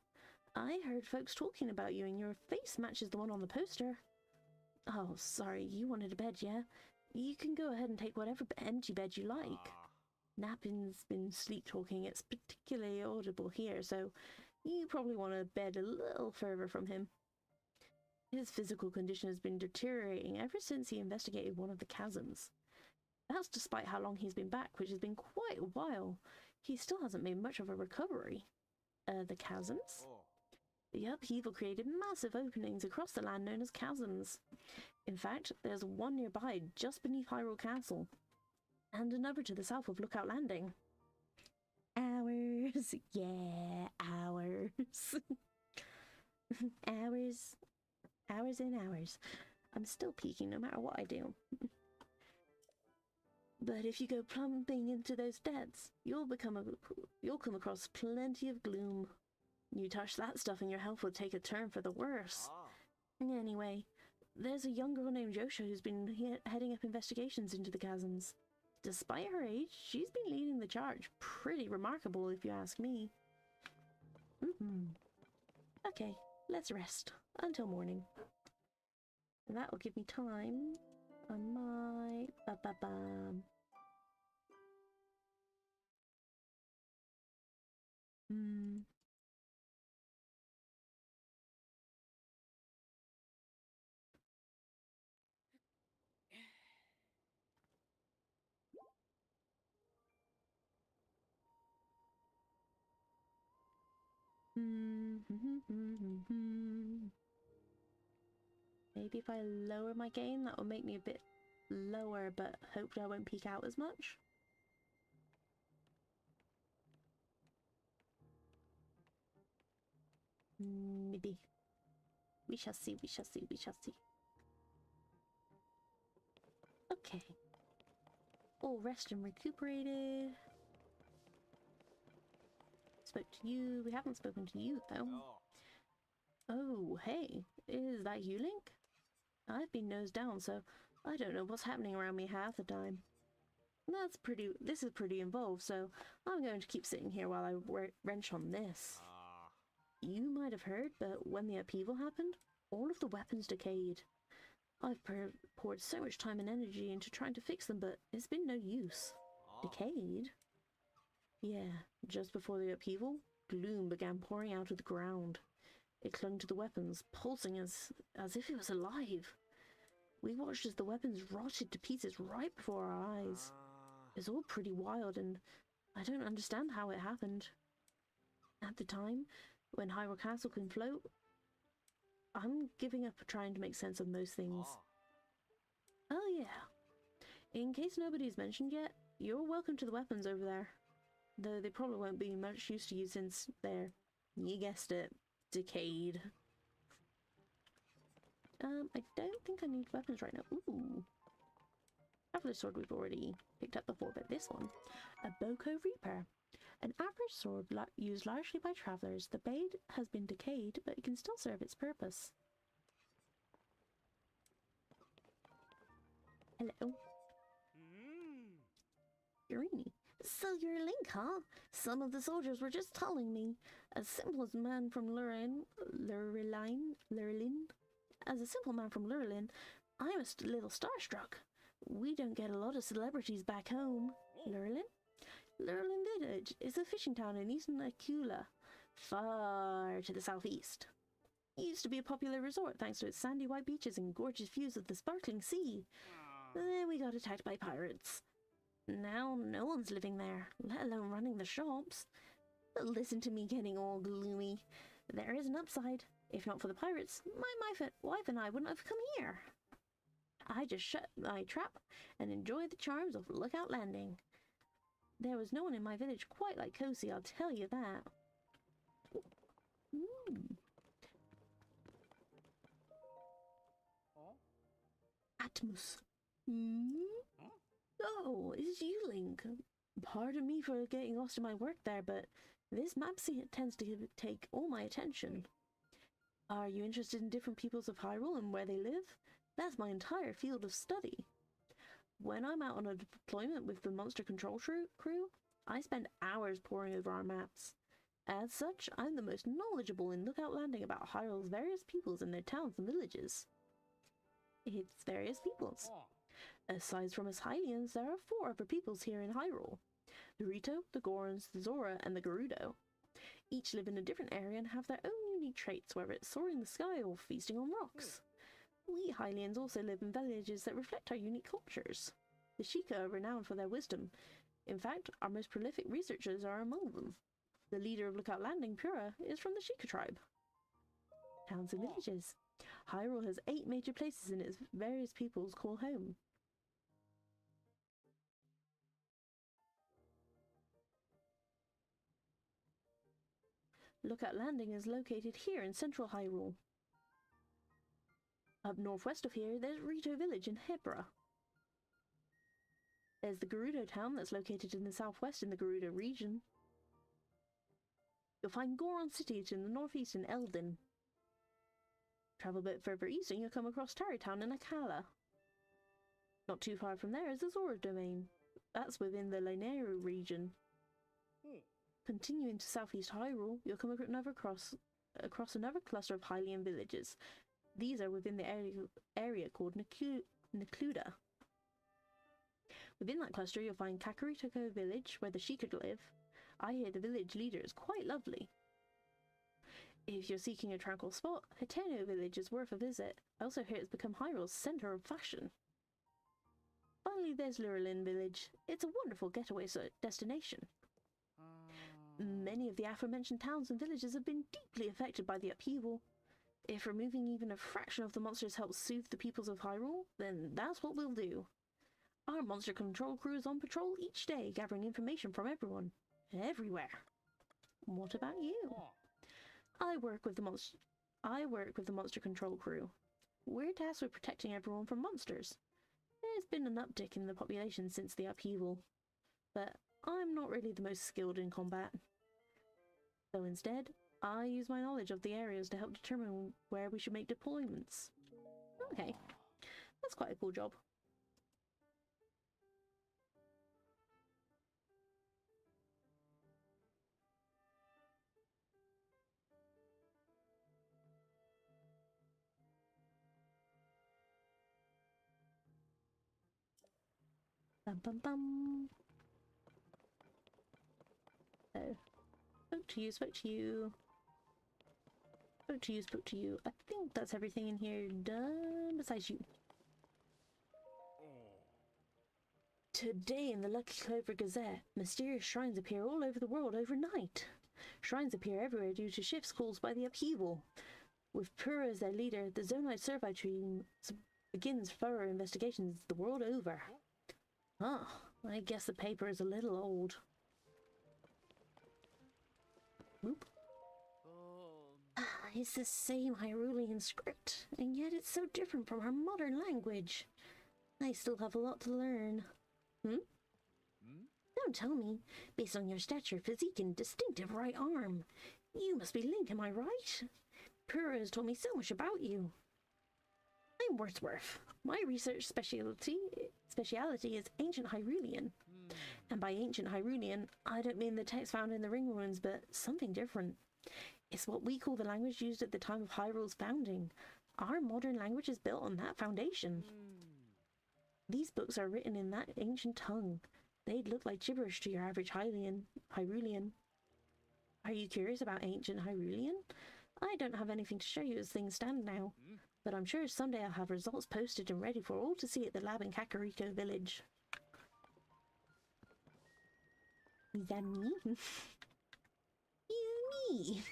I heard folks talking about you and your face matches the one on the poster. Oh, sorry, you wanted a bed, yeah? You can go ahead and take whatever empty bed you like. Nappin's been sleep-talking. It's particularly audible here, so you probably want a bed a little further from him. His physical condition has been deteriorating ever since he investigated one of the chasms. That's despite how long he's been back, which has been quite a while. He still hasn't made much of a recovery. The chasms? The upheaval created massive openings across the land known as chasms. In fact, there's one nearby just beneath Hyrule Castle, and another to the south of Lookout Landing. Hours, yeah, hours. Hours and hours. I'm still peeking no matter what I do. But if you go plumbing into those depths, you'll come across plenty of gloom. You touch that stuff and your health will take a turn for the worse. Anyway, there's a young girl named Josha who's been heading up investigations into the chasms. Despite her age, she's been leading the charge. Pretty remarkable, if you ask me. Okay, let's rest until morning. And that will give me time. I might... Maybe if I lower my gain, that will make me a bit lower, but hopefully I won't peak out as much. Maybe. We shall see, we shall see, we shall see. Okay. All rest and recuperated. Spoke to you. We haven't spoken to you, though. Oh, hey. Is that you, Link? I've been nosed down, so I don't know what's happening around me half the time. This is pretty involved, so I'm going to keep sitting here while I wrench on this. You might have heard, but when the upheaval happened, all of the weapons decayed. I've poured so much time and energy into trying to fix them, but it's been no use. Decayed? Yeah, just before the upheaval, gloom began pouring out of the ground. It clung to the weapons, pulsing as if it was alive. We watched as the weapons rotted to pieces right before our eyes. It's all pretty wild, and I don't understand how it happened. At the time, when Hyrule Castle can float, I'm giving up trying to make sense of most things. Oh yeah. In case nobody's mentioned yet, you're welcome to the weapons over there. Though they probably won't be much use to you since they're, you guessed it, decayed. I don't think I need weapons right now. Ooh. Traveler's sword we've already picked up before, but this one. A Boko Reaper. An average sword used largely by travelers, the blade has been decayed, but it can still serve its purpose. Hello. Irini.
So you're Link, huh? Some of the soldiers were just telling me. As simple as man from Lurelin, as a simple man from Lurelin, I'm a little starstruck. We don't get a lot of celebrities back home. Lurelin? Lurelin Village is a fishing town in eastern Akula, far to the southeast. It used to be a popular resort thanks to its sandy white beaches and gorgeous views of the sparkling sea. Then we got attacked by pirates. Now no one's living there, let alone running the shops. But listen to me getting all gloomy. There is an upside. If not for the pirates, my wife and I wouldn't have come here. I just shut my trap and enjoyed the charms of Lookout Landing. There was no one in my village quite like Kosi, I'll tell you that. Atmos. Oh, it's you, Link. Pardon me for getting lost in my work there, but this map tends to take all my attention. Are you interested in different peoples of Hyrule and where they live? That's my entire field of study. When I'm out on a deployment with the Monster Control crew, I spend hours poring over our maps. As such, I'm the most knowledgeable in Lookout Landing about Hyrule's various peoples and their towns and villages. It's various peoples. Aside from us Hylians, there are 4 other peoples here in Hyrule. The Rito, the Gorons, the Zora, and the Gerudo. Each live in a different area and have their own unique traits, whether it's soaring in the sky or feasting on rocks. We Hylians also live in villages that reflect our unique cultures. The Sheikah are renowned for their wisdom. In fact, our most prolific researchers are among them. The leader of Lookout Landing, Pura, is from the Sheikah tribe. Towns and villages. Hyrule has 8 major places in its various peoples call home. Lookout Landing is located here in central Hyrule. Up northwest of here, there's Rito Village in Hebra. There's the Gerudo town that's located in the southwest in the Gerudo region. You'll find Goron City in the northeast in Eldin. Travel a bit further east and you'll come across Tarry Town in Akala. Not too far from there is the Zora domain. That's within the Linearu region. Continuing to southeast Hyrule, you'll come across another cluster of Hylian villages. These are within the area called Necluda. Within that cluster, you'll find Kakariko Village, where the Sheikah live. I hear the village leader is quite lovely. If you're seeking a tranquil spot, Hateno Village is worth a visit. I also hear it's become Hyrule's centre of fashion. Finally, there's Lurelin Village. It's a wonderful getaway destination.
Many of the aforementioned towns and villages have been deeply affected by the upheaval. If removing even a fraction of the monsters helps soothe the peoples of Hyrule, then that's what we'll do. Our monster control crew is on patrol each day, gathering information from everyone, everywhere. What about you? I work with the monster control crew. We're tasked with protecting everyone from monsters. There's been an uptick in the population since the upheaval, but I'm not really the most skilled in combat. So instead, I use my knowledge of the areas to help determine where we should make deployments. Okay, that's quite a cool job. Bum bum bum. So, spoke to you, spoke to you. Spoke to you, spoke to you. I think that's everything in here done besides you. Today in the Lucky Clover Gazette, mysterious shrines appear all over the world overnight. Shrines appear everywhere due to shifts caused by the upheaval. With Pura as their leader, the Zonite Survey team begins thorough investigations the world over. Oh, I guess the paper is a little old. Whoop. It's the same Hyrulean script, and yet it's so different from our modern language. I still have a lot to learn. Don't tell me, based on your stature, physique, and distinctive right arm. You must be Link, am I right? Pura has told me so much about you. I'm Wordsworth. My research speciality is ancient Hyrulean. And by ancient Hyrulean, I don't mean the text found in the ring ruins, but something different. It's what we call the language used at the time of Hyrule's founding. Our modern language is built on that foundation. These books are written in that ancient tongue. They'd look like gibberish to your average Hyrulean. Are you curious about ancient Hyrulean? I don't have anything to show you as things stand now, but I'm sure someday I'll have results posted and ready for all to see at the lab in Kakariko village. Is that me? Yeah, me!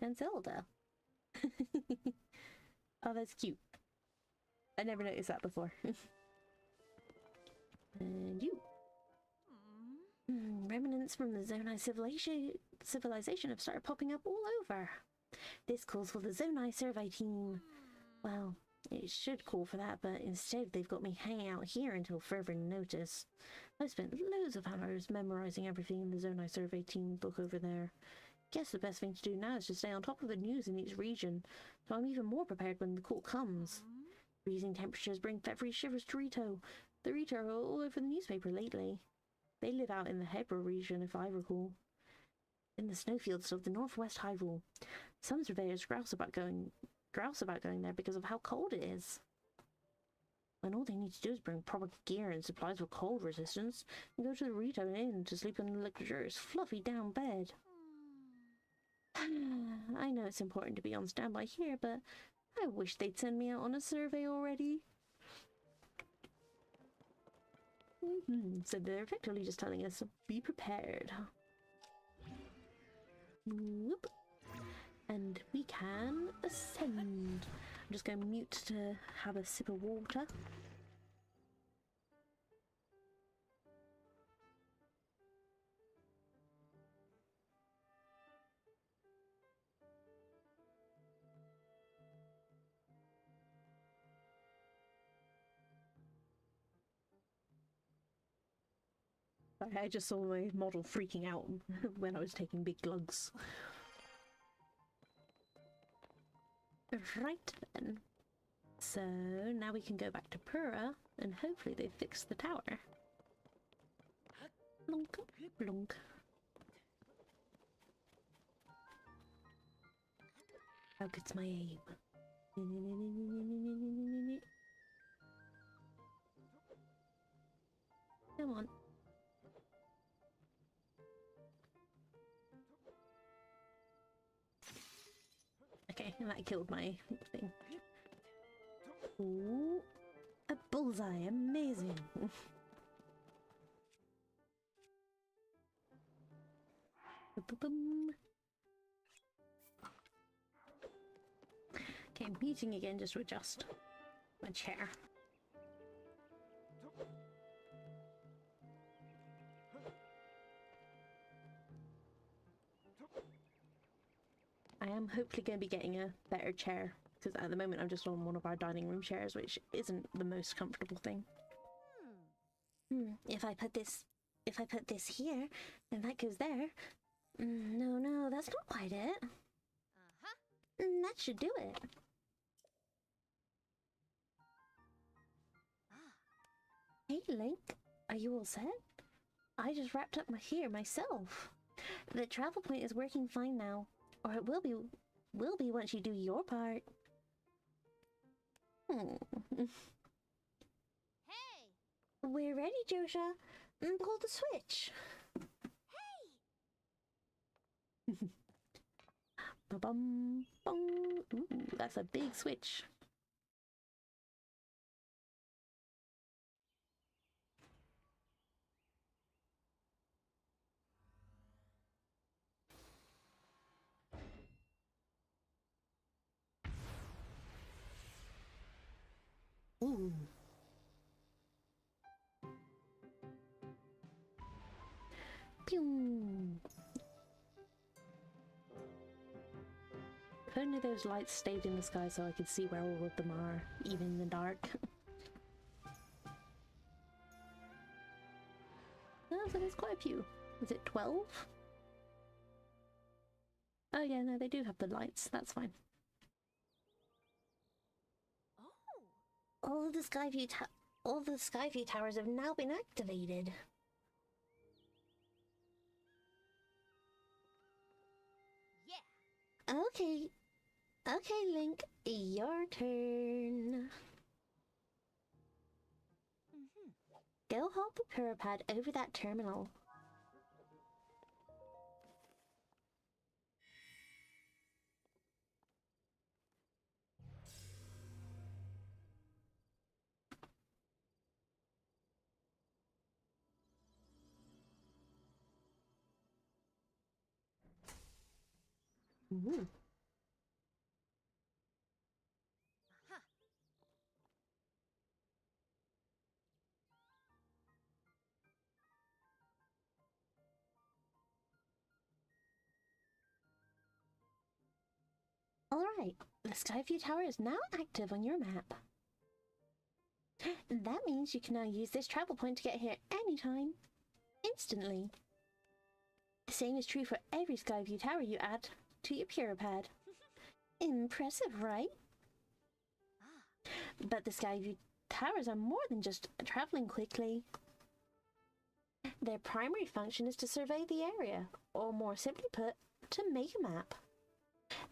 And Zelda. Oh, that's cute. I never noticed that before. And you. Remnants from the Zonai civilization have started popping up all over. This calls for the Zonai survey team. Well, it should call for that, but instead they've got me hanging out here until further notice. I've spent loads of hours memorizing everything in the Zonai survey team book over there. Guess the best thing to do now is to stay on top of the news in each region, so I'm even more prepared when the call comes. Freezing temperatures bring feathery shivers to Rito. The Rito are all over the newspaper lately. They live out in the Hebra region, if I recall. In the snowfields of the northwest Hyrule. Some surveyors grouse about going there because of how cold it is. When all they need to do is bring proper gear and supplies for cold resistance, and go to the Rito Inn to sleep in a luxurious, fluffy down bed. I know it's important to be on standby here, but I wish they'd send me out on a survey already. So they're effectively just telling us, be prepared. Whoop. And we can ascend. I'm just going to mute to have a sip of water. I just saw my model freaking out when I was taking big glugs. Right then. So now we can go back to Pura and hopefully they fix the tower. Blunk, blunk. How good's my aim? Come on. Okay, and that killed my thing. Ooh, a bullseye, amazing. Boom. Okay, meeting again just to adjust my chair. I am hopefully going to be getting a better chair, because at the moment I'm just on one of our dining room chairs, which isn't the most comfortable thing.
If I put this here, and that goes there. No, that's not quite it. That should do it. Hey, Link, are you all set? I just wrapped up my hair myself. The travel point is working fine now, or it will be once you do your part. Hey! We're ready, Josha. Pull the switch. Hey!
Ba-bum, bong. Ooh, that's a big switch. Ooh. Pew. If only those lights stayed in the sky so I could see where all of them are, even in the dark. Oh, so there's quite a few. Is it 12? Oh yeah, no, they do have the lights. That's fine.
All the Skyview towers have now been activated. Yeah. Okay, Link, your turn. Go hold the puripad over that terminal.
Ooh.
Alright, the Skyview Tower is now active on your map. That means you can now use this travel point to get here anytime, instantly. The same is true for every Skyview Tower you add to your puripad. Impressive, right? But the Skyview Towers are more than just traveling quickly. Their primary function is to survey the area, or more simply put, to make a map.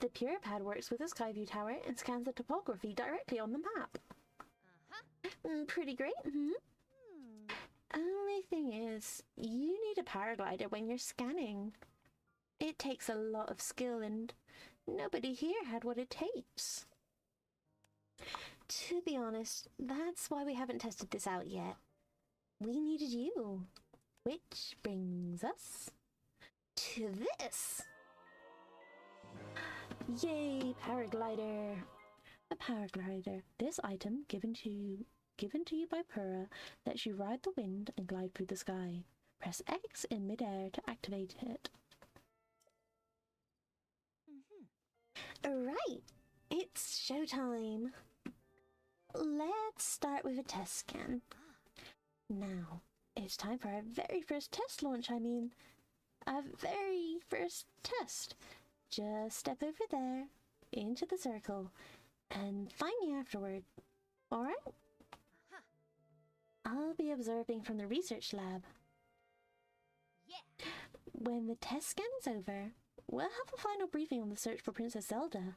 The puripad works with the Skyview Tower and scans the topography directly on the map. Pretty great, Only thing is, you need a paraglider when you're scanning. It takes a lot of skill and nobody here had what it takes. To be honest, that's why we haven't tested this out yet. We needed you. Which brings us to this.
Yay, paraglider! A paraglider. This item, given to you by Pura, lets you ride the wind and glide through the sky. Press X in midair to activate it.
Right, it's showtime. Let's start with a test scan.
Now, it's time for our very first test launch, our very first test. Just step over there, into the circle, and find me afterward. Alright? I'll be observing from the research lab. Yeah. When the test scan is over, we'll have a final briefing on the search for Princess Zelda.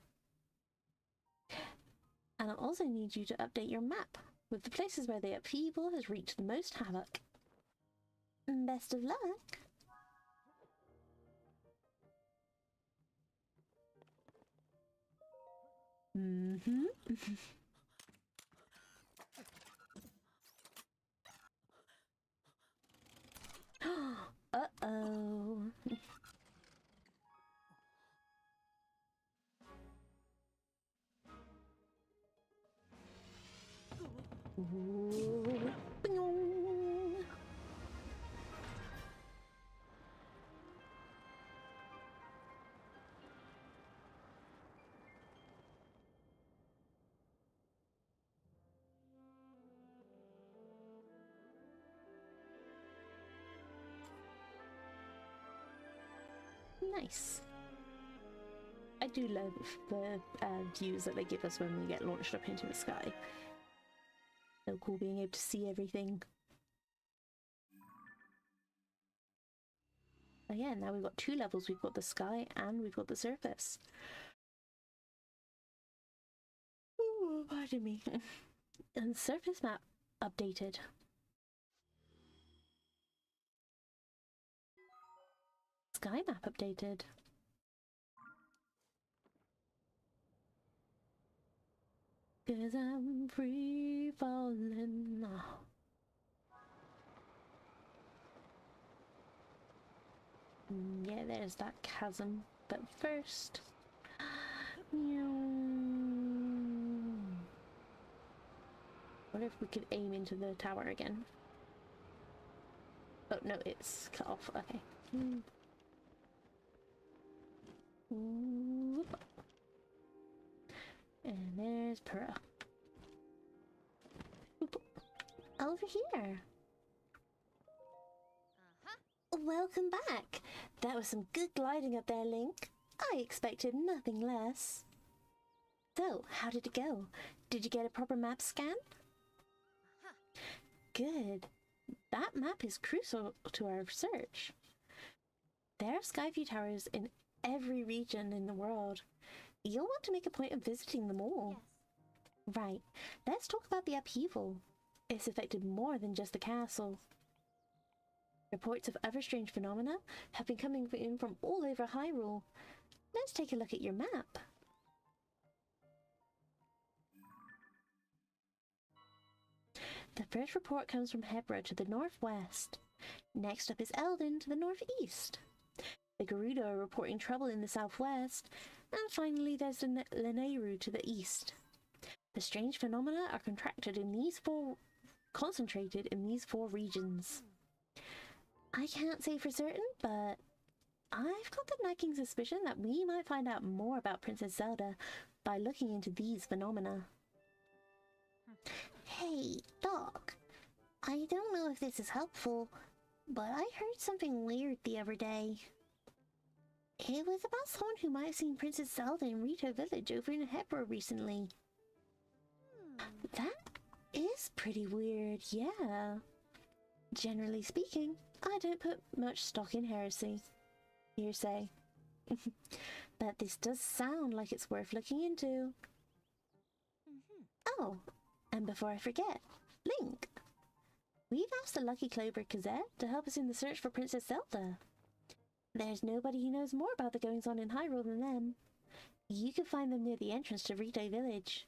And I'll also need you to update your map with the places where the upheaval has wreaked the most havoc.
Best of luck.
Uh-oh. Nice. I do love the views that they give us when we get launched up into the sky. So cool being able to see everything. Oh yeah, now we've got 2 levels. We've got the sky and we've got the surface. Ooh, pardon me. And surface map updated. Sky map updated. Cause I'm free falling now. Yeah, there's that chasm. But first... What if we could aim into the tower again? Oh no, it's cut off. Okay. Whoop. And there's Pura. Whoop. Over here. Welcome back. That was some good gliding up there, Link. I expected nothing less. So, how did it go? Did you get a proper map scan? Good. That map is crucial to our search. There are skyview towers in every region in the world. You'll want to make a point of visiting them all. Yes. Right. Let's talk about the upheaval. It's affected more than just the castle. Reports of other strange phenomena have been coming in from all over Hyrule. Let's take a look at your map. The first report comes from Hebra to the northwest. Next up is Eldin to the northeast. The Gerudo are reporting trouble in the southwest. And finally there's the Lanayru to the east. The strange phenomena are concentrated in these 4 regions. I can't say for certain, but I've got the nagging suspicion that we might find out more about Princess Zelda by looking into these phenomena.
Hey, Doc. I don't know if this is helpful, but I heard something weird the other day. It was about someone who might have seen Princess Zelda in Rito Village over in Hebra recently.
That is pretty weird, yeah. Generally speaking, I don't put much stock in hearsay. But this does sound like it's worth looking into. Oh, and before I forget, Link! We've asked the Lucky Clover Gazette to help us in the search for Princess Zelda. There's nobody who knows more about the goings-on in Hyrule than them. You can find them near the entrance to Rito Village.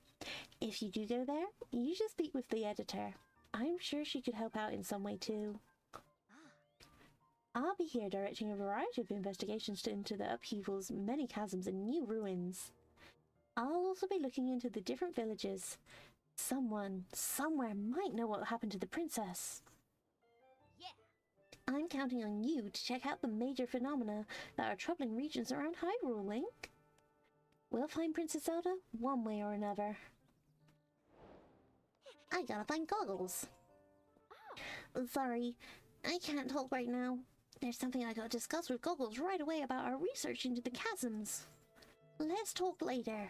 If you do go there, you should speak with the editor. I'm sure she could help out in some way too. I'll be here directing a variety of investigations into the upheavals, many chasms and new ruins. I'll also be looking into the different villages. Someone, somewhere might know what happened to the princess. Yeah. I'm counting on you to check out the major phenomena that are troubling regions around Hyrule, Link. We'll find Princess Zelda one way or another.
I gotta find Goggles. Sorry, I can't talk right now. There's something I gotta discuss with Goggles right away about our research into the chasms. Let's talk later.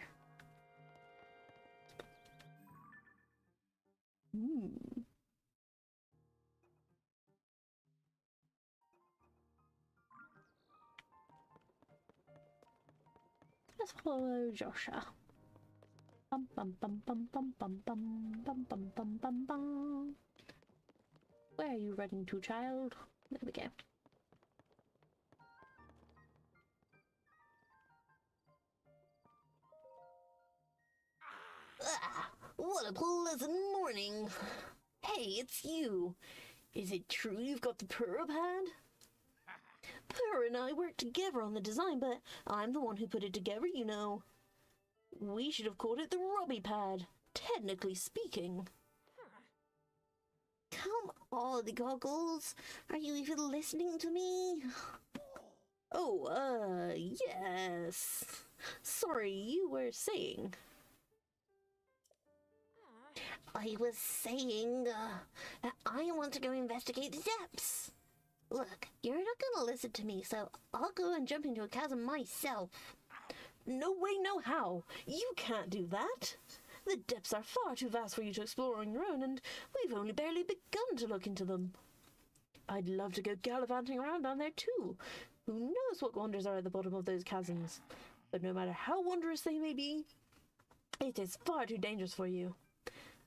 Let's follow Joshua. Bum bum bum bum bum bum bum bum bum bum bum bum. Where are you running to, child? There we go.
What a pleasant morning. Hey, it's you. Is it true you've got the Pura pad? Pura and I worked together on the design, but I'm the one who put it together, you know. We should have called it the Robbie pad, technically speaking. Come on, Goggles. Are you even listening to me? Oh, yes. Sorry, you were saying... I was saying that I want to go investigate the depths. Look, you're not gonna listen to me, so I'll go and jump into a chasm myself.
No way, no how. You can't do that. The depths are far too vast for you to explore on your own, and we've only barely begun to look into them. I'd love to go gallivanting around down there too. Who knows what wonders are at the bottom of those chasms? But no matter how wondrous they may be, it is far too dangerous for you.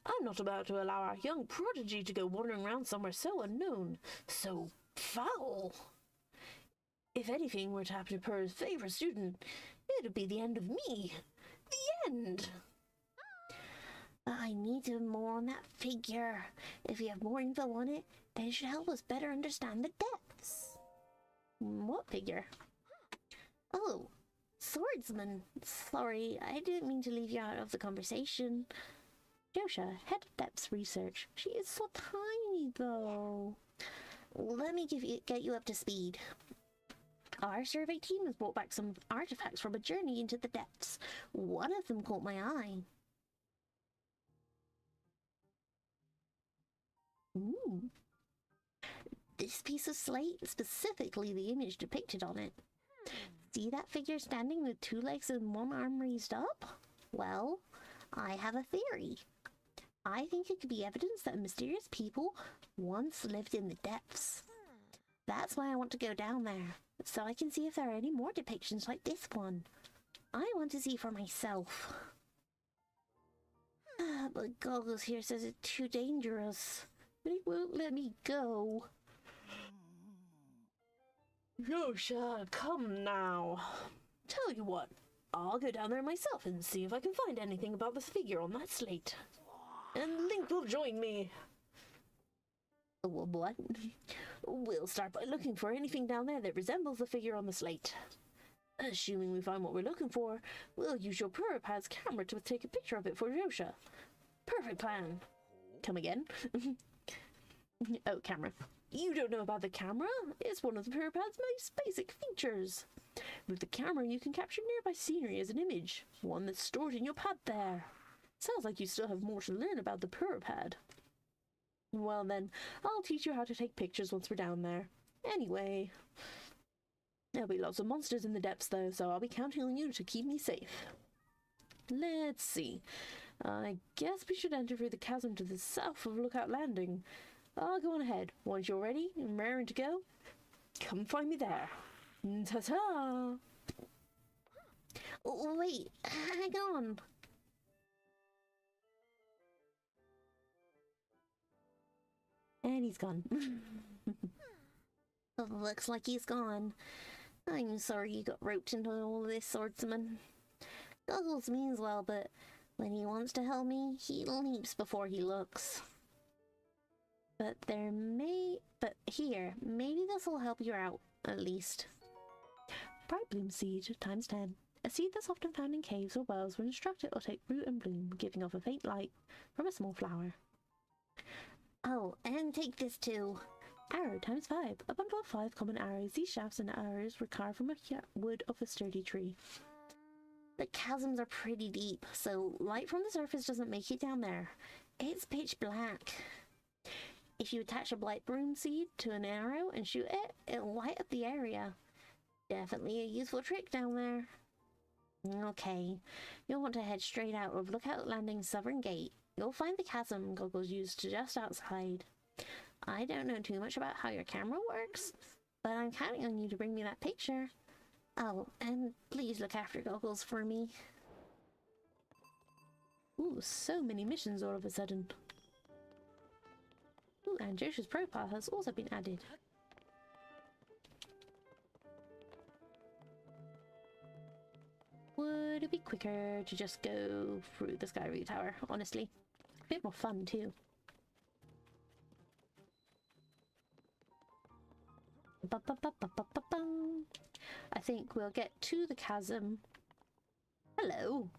I'm not about to allow our young prodigy to go wandering around somewhere so unknown, so foul. If anything were to happen to Purr's favorite student, it'd be the end of me. The end!
I need to more on that figure. If you have more info on it, then it should help us better understand the depths.
What figure?
Oh, swordsman. Sorry, I didn't mean to leave you out of the conversation.
Josha, head of depths research. She is so tiny, though.
Let me get you up to speed. Our survey team has brought back some artifacts from a journey into the depths. One of them caught my eye.
Ooh.
This piece of slate, specifically the image depicted on it. See that figure standing with two legs and one arm raised up? Well, I have a theory. I think it could be evidence that mysterious people once lived in the depths. That's why I want to go down there, so I can see if there are any more depictions like this one. I want to see for myself. But Goggles here says it's too dangerous. But he won't let me go.
Josha, come now. Tell you what, I'll go down there myself and see if I can find anything about this figure on that slate. And Link will join me.
Well, what?
We'll start by looking for anything down there that resembles the figure on the slate. Assuming we find what we're looking for, we'll use your Purrpad's camera to take a picture of it for Josha. Perfect plan. Come again? Oh, camera. You don't know about the camera? It's one of the Purrpad's most basic features. With the camera, you can capture nearby scenery as an image, one that's stored in your pad there. Sounds like you still have more to learn about the Purrpad. Well then, I'll teach you how to take pictures once we're down there. Anyway, there'll be lots of monsters in the depths though, so I'll be counting on you to keep me safe. Let's see. I guess we should enter through the chasm to the south of Lookout Landing. I'll go on ahead. Once you're ready and raring to go, come find me there. Ta-ta!
Wait, hang on.
And he's gone.
Looks like he's gone. I'm sorry you got roped into all this, swordsman. Goggles means well, but when he wants to help me, he leaps before he looks. But here, maybe this will help you out, at least.
Bright bloom seed times 10. A seed that's often found in caves or wells when instructed will take root and bloom, giving off a faint light from a small flower.
Oh, and take this too.
Arrow times 5. A bundle of 5 common arrows. These shafts and arrows were carved from a wood of a sturdy tree.
The chasms are pretty deep, so light from the surface doesn't make it down there. It's pitch black. If you attach a bright bloom seed to an arrow and shoot it, it'll light up the area. Definitely a useful trick down there. Okay, you'll want to head straight out of Lookout Landing's southern gate. You'll find the chasm Goggles used just outside. I don't know too much about how your camera works, but I'm counting on you to bring me that picture. Oh, and please look after Goggles for me.
Ooh, so many missions all of a sudden. Ooh, and Josha's profile has also been added. Would it be quicker to just go through the Sky Route Tower, honestly? A bit more fun, too. Ba-ba-ba-ba-ba-ba-bum. I think we'll get to the chasm. Hello.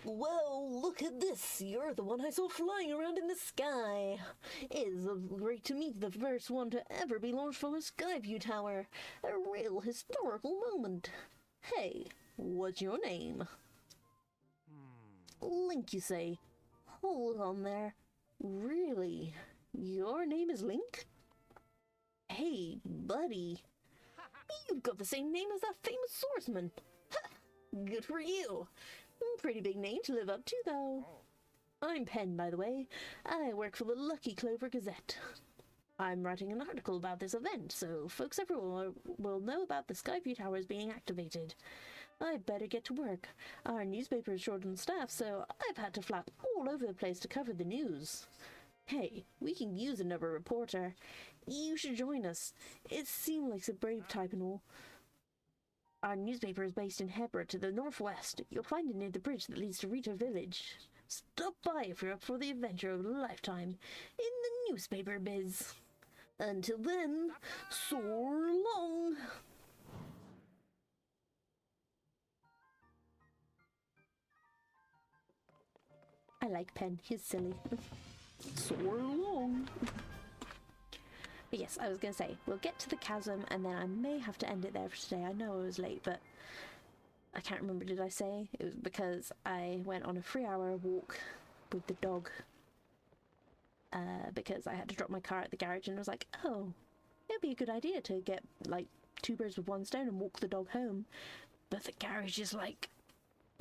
Well, look at this. You're the one I saw flying around in the sky. It's great to meet the first one to ever be launched from a Skyview tower. A real historical moment. Hey, what's your name? Link, you say? Hold on there. Really? Your name is Link? Hey, buddy. You've got the same name as that famous swordsman. Good for you. Pretty big name to live up to, though. I'm Penn, by the way. I work for the Lucky Clover Gazette. I'm writing an article about this event, so folks everywhere will know about the Skyview Towers being activated. I'd better get to work. Our newspaper is short on staff, so I've had to flap all over the place to cover the news. Hey, we can use another reporter. You should join us. It seems like a brave type and all. Our newspaper is based in Hebra to the northwest. You'll find it near the bridge that leads to Rita Village. Stop by if you're up for the adventure of a lifetime in the newspaper biz. Until then, soar long! I like Penn. He's silly. Soar long! But yes, I was going to say, we'll get to the chasm and then I may have to end it there for today. I know I was late, but I can't remember, did I say? It was because I went on a 3-hour walk with the dog. Because I had to drop my car at the garage and I was like, oh, it'd be a good idea to get like 2 birds with 1 stone and walk the dog home. But the garage is like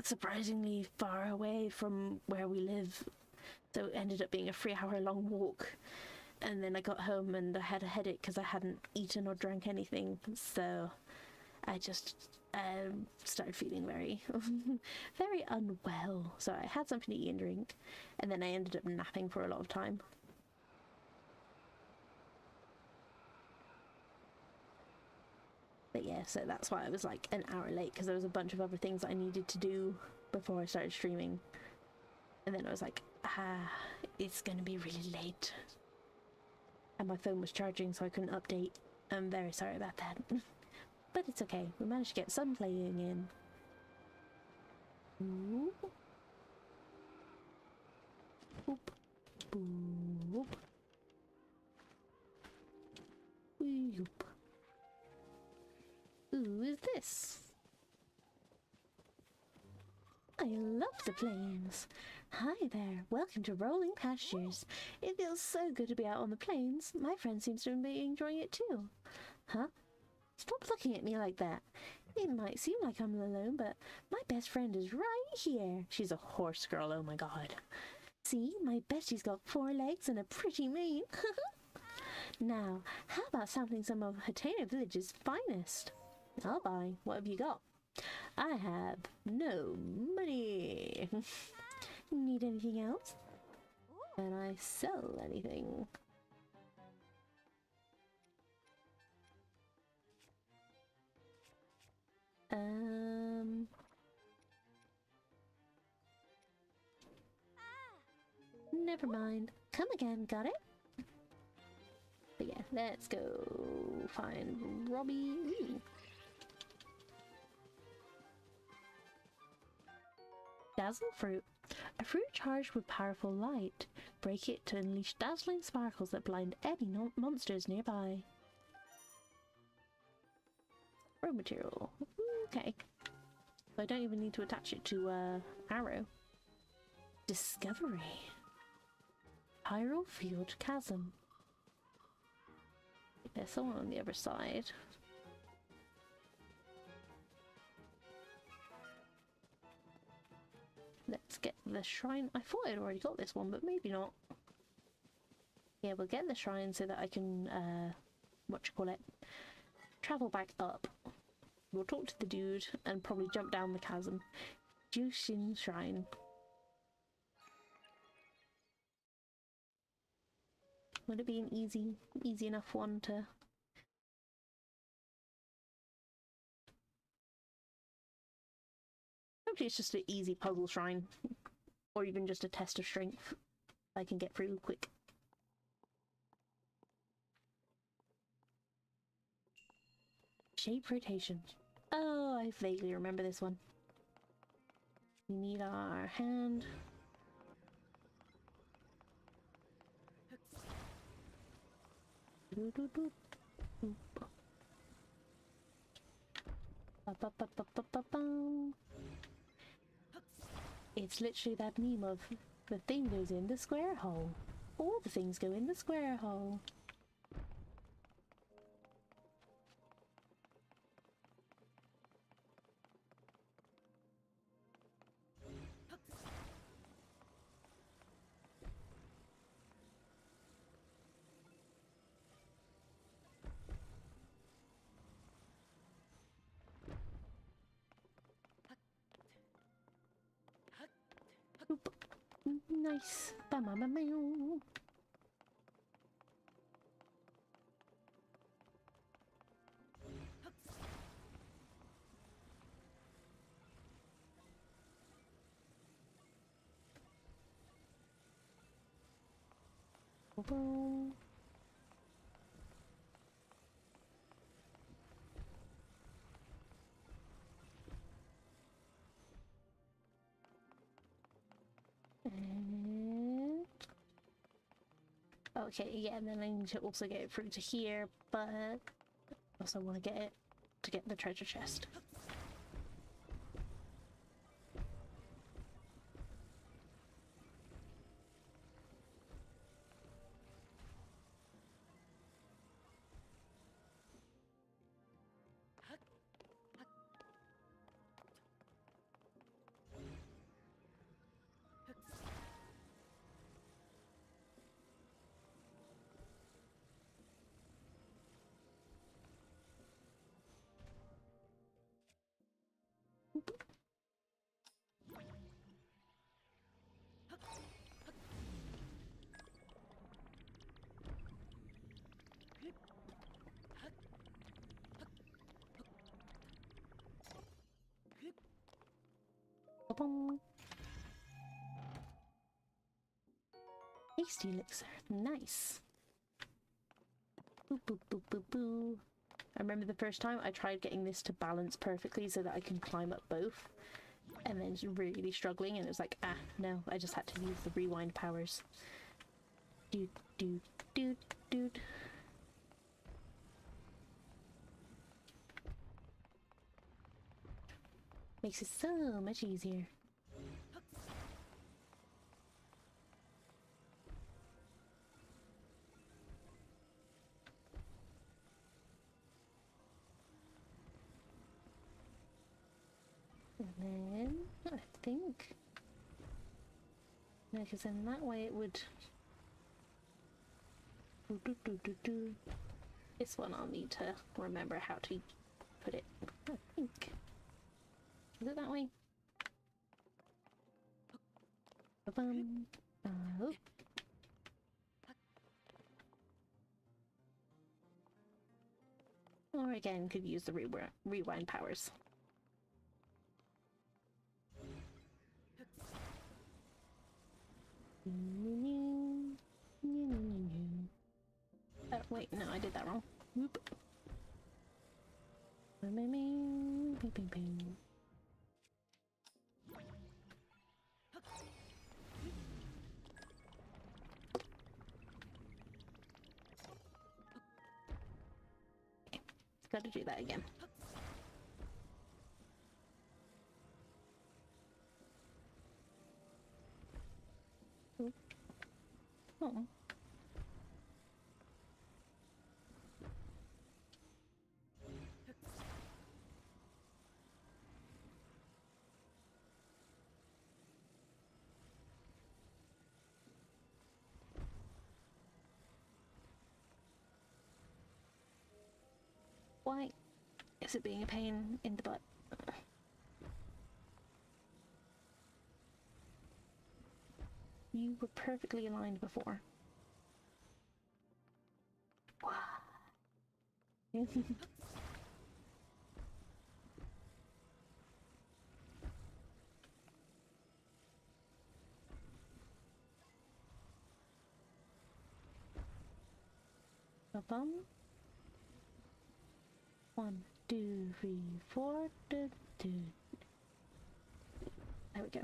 surprisingly far away from where we live. So it ended up being a 3-hour long walk. And then I got home and I had a headache because I hadn't eaten or drank anything. So I just started feeling very, very unwell. So I had something to eat and drink. And then I ended up napping for a lot of time. But yeah, so that's why I was like an hour late, because there was a bunch of other things I needed to do before I started streaming. And then I was like, it's gonna be really late. And my phone was charging, so I couldn't update. I'm very sorry about that. But it's okay. We managed to get some playing in. Ooh. Boop. Boop. Boop. Who is this? I love the plains. Hi there, welcome to Rolling Pastures. It feels so good to be out on the plains. My friend seems to be enjoying it too. Huh? Stop looking at me like that. It might seem like I'm alone, but my best friend is right here. She's a horse girl, oh my god. See, my bestie's got 4 legs and a pretty mane. Now, how about sampling some of Hatena Village's finest? I'll buy. What have you got? I have no money. Need anything else? Can I sell anything? Never mind. Come again, got it? But yeah, let's go find Robbie. Ooh. Dazzle fruit. A fruit charged with powerful light. Break it to unleash dazzling sparkles that blind any monsters nearby. Raw material. Okay. So I don't even need to attach it to arrow. Discovery. Spiral Field Chasm. There's someone on the other side. Let's get the shrine. I thought I'd already got this one, but maybe not. Yeah, we'll get the shrine so that I can, travel back up. We'll talk to the dude and probably jump down the chasm. Jushin Shrine. Would it be an easy enough one to... Hopefully it's just an easy puzzle shrine. Or even just a test of strength I can get through quick. Shape rotation. Oh, I vaguely remember this one. We need our hand. It's literally that meme of the thing goes in the square hole. All the things go in the square hole. Nice. Ba-ma-ma-meow. Boom. And... okay, yeah, and then I need to also get it through to here, but I also want to get it to get the treasure chest. Boom. Tasty elixir, nice. Boop boop boop boop boo. I remember the first time I tried getting this to balance perfectly so that I can climb up both, and then really struggling, and it was like, ah, no, I just had to use the rewind powers. Doot doot doot doot. Makes it so much easier. And then, I think... no, because then that way it would... This one I'll need to remember how to put it. I think... is it that way? Ba-bum. Oh. Or again, could use the rewind powers. Oh, wait, no, I did that wrong. Whoop. Gotta do that again. Ooh. Oh. Why is it being a pain in the butt? You were perfectly aligned before. Wow. Ba-bum. 1, 2, 3, 4. There we go.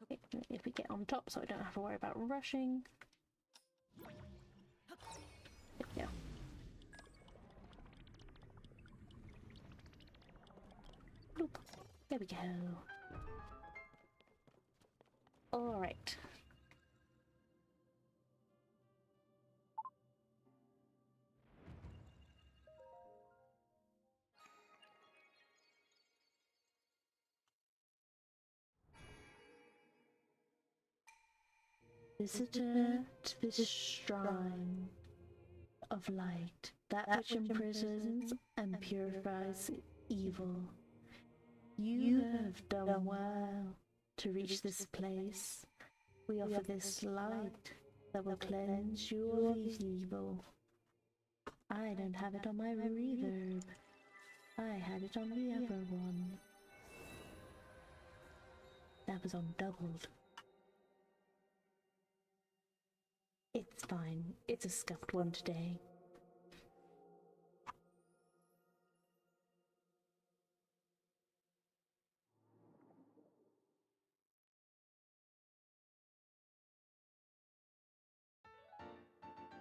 Okay, if we get on top so I don't have to worry about rushing. There we go. Bloop. There we go. Alright. Visitor to this shrine of light, that which imprisons and purifies evil. You have done well. To reach this place, we offer this light that will cleanse you of evil. I don't have it on my reverb. I had it on the other one. That was on doubled. It's fine. It's a scuffed one today.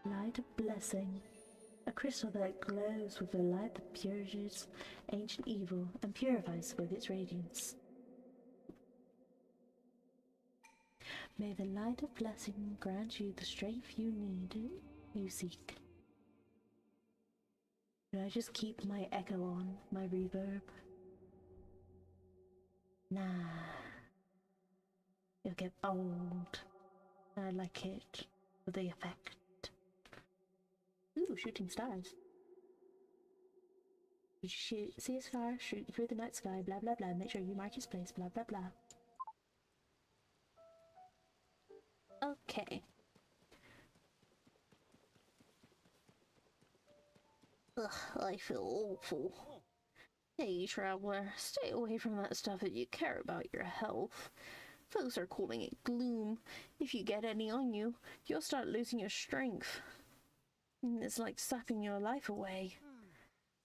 Light of blessing. A crystal that glows with a light that purges ancient evil and purifies with its radiance. May the light of blessing grant you the strength you need, you seek. Should I just keep my echo on, my reverb? Nah. It'll get old. I like it for the effect. Ooh, shooting stars. You see a star, shoot through the night sky, blah blah blah, make sure you mark his place, blah blah blah. Okay. Ugh, I feel awful. Hey, traveler, stay away from that stuff if you care about your health. Folks are calling it gloom. If you get any on you, you'll start losing your strength. It's like sapping your life away.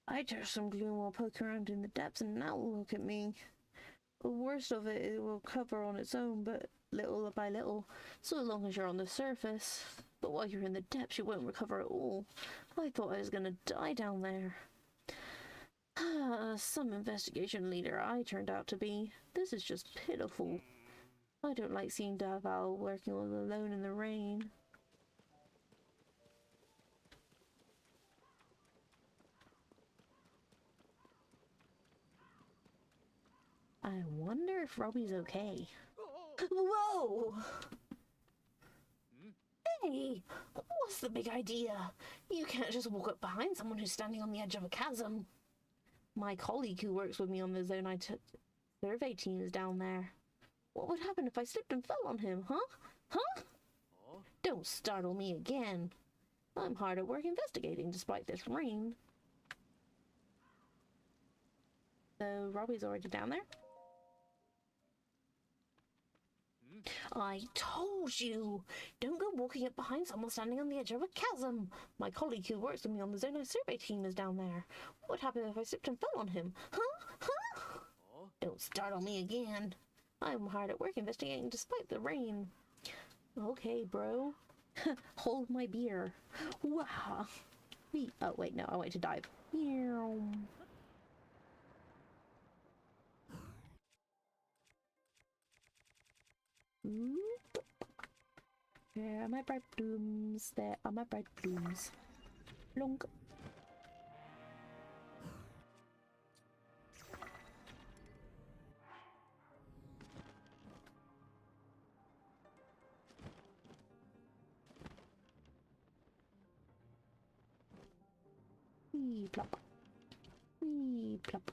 I touched some gloom while poking around in the depths, and now look at me. The worst of it will cover on its own, but little by little, so long as you're on the surface. But while you're in the depths, you won't recover at all. I thought I was gonna die down there. Some investigation leader I turned out to be. This is just pitiful. I don't like seeing Davao working all alone in the rain. I wonder if Robbie's okay. Whoa! Hey! What's the big idea? You can't just walk up behind someone who's standing on the edge of a chasm. My colleague who works with me on the Isekaied survey team is down there. What would happen if I slipped and fell on him, huh? Huh? Don't startle me again. I'm hard at work investigating despite this rain. So Robbie's already down there? I told you! Don't go walking up behind someone standing on the edge of a chasm! My colleague who works with me on the Isekaied survey team is down there. What would happen if I slipped and fell on him? Huh? Huh? Don't startle me again. I'm hard at work investigating despite the rain. Okay, bro. Hold my beer. Wow. Oh, wait, no, I wanted to dive. Oop. Where are my bright blooms? There are my bright blooms. Plonk. Wee plop. Wee plop.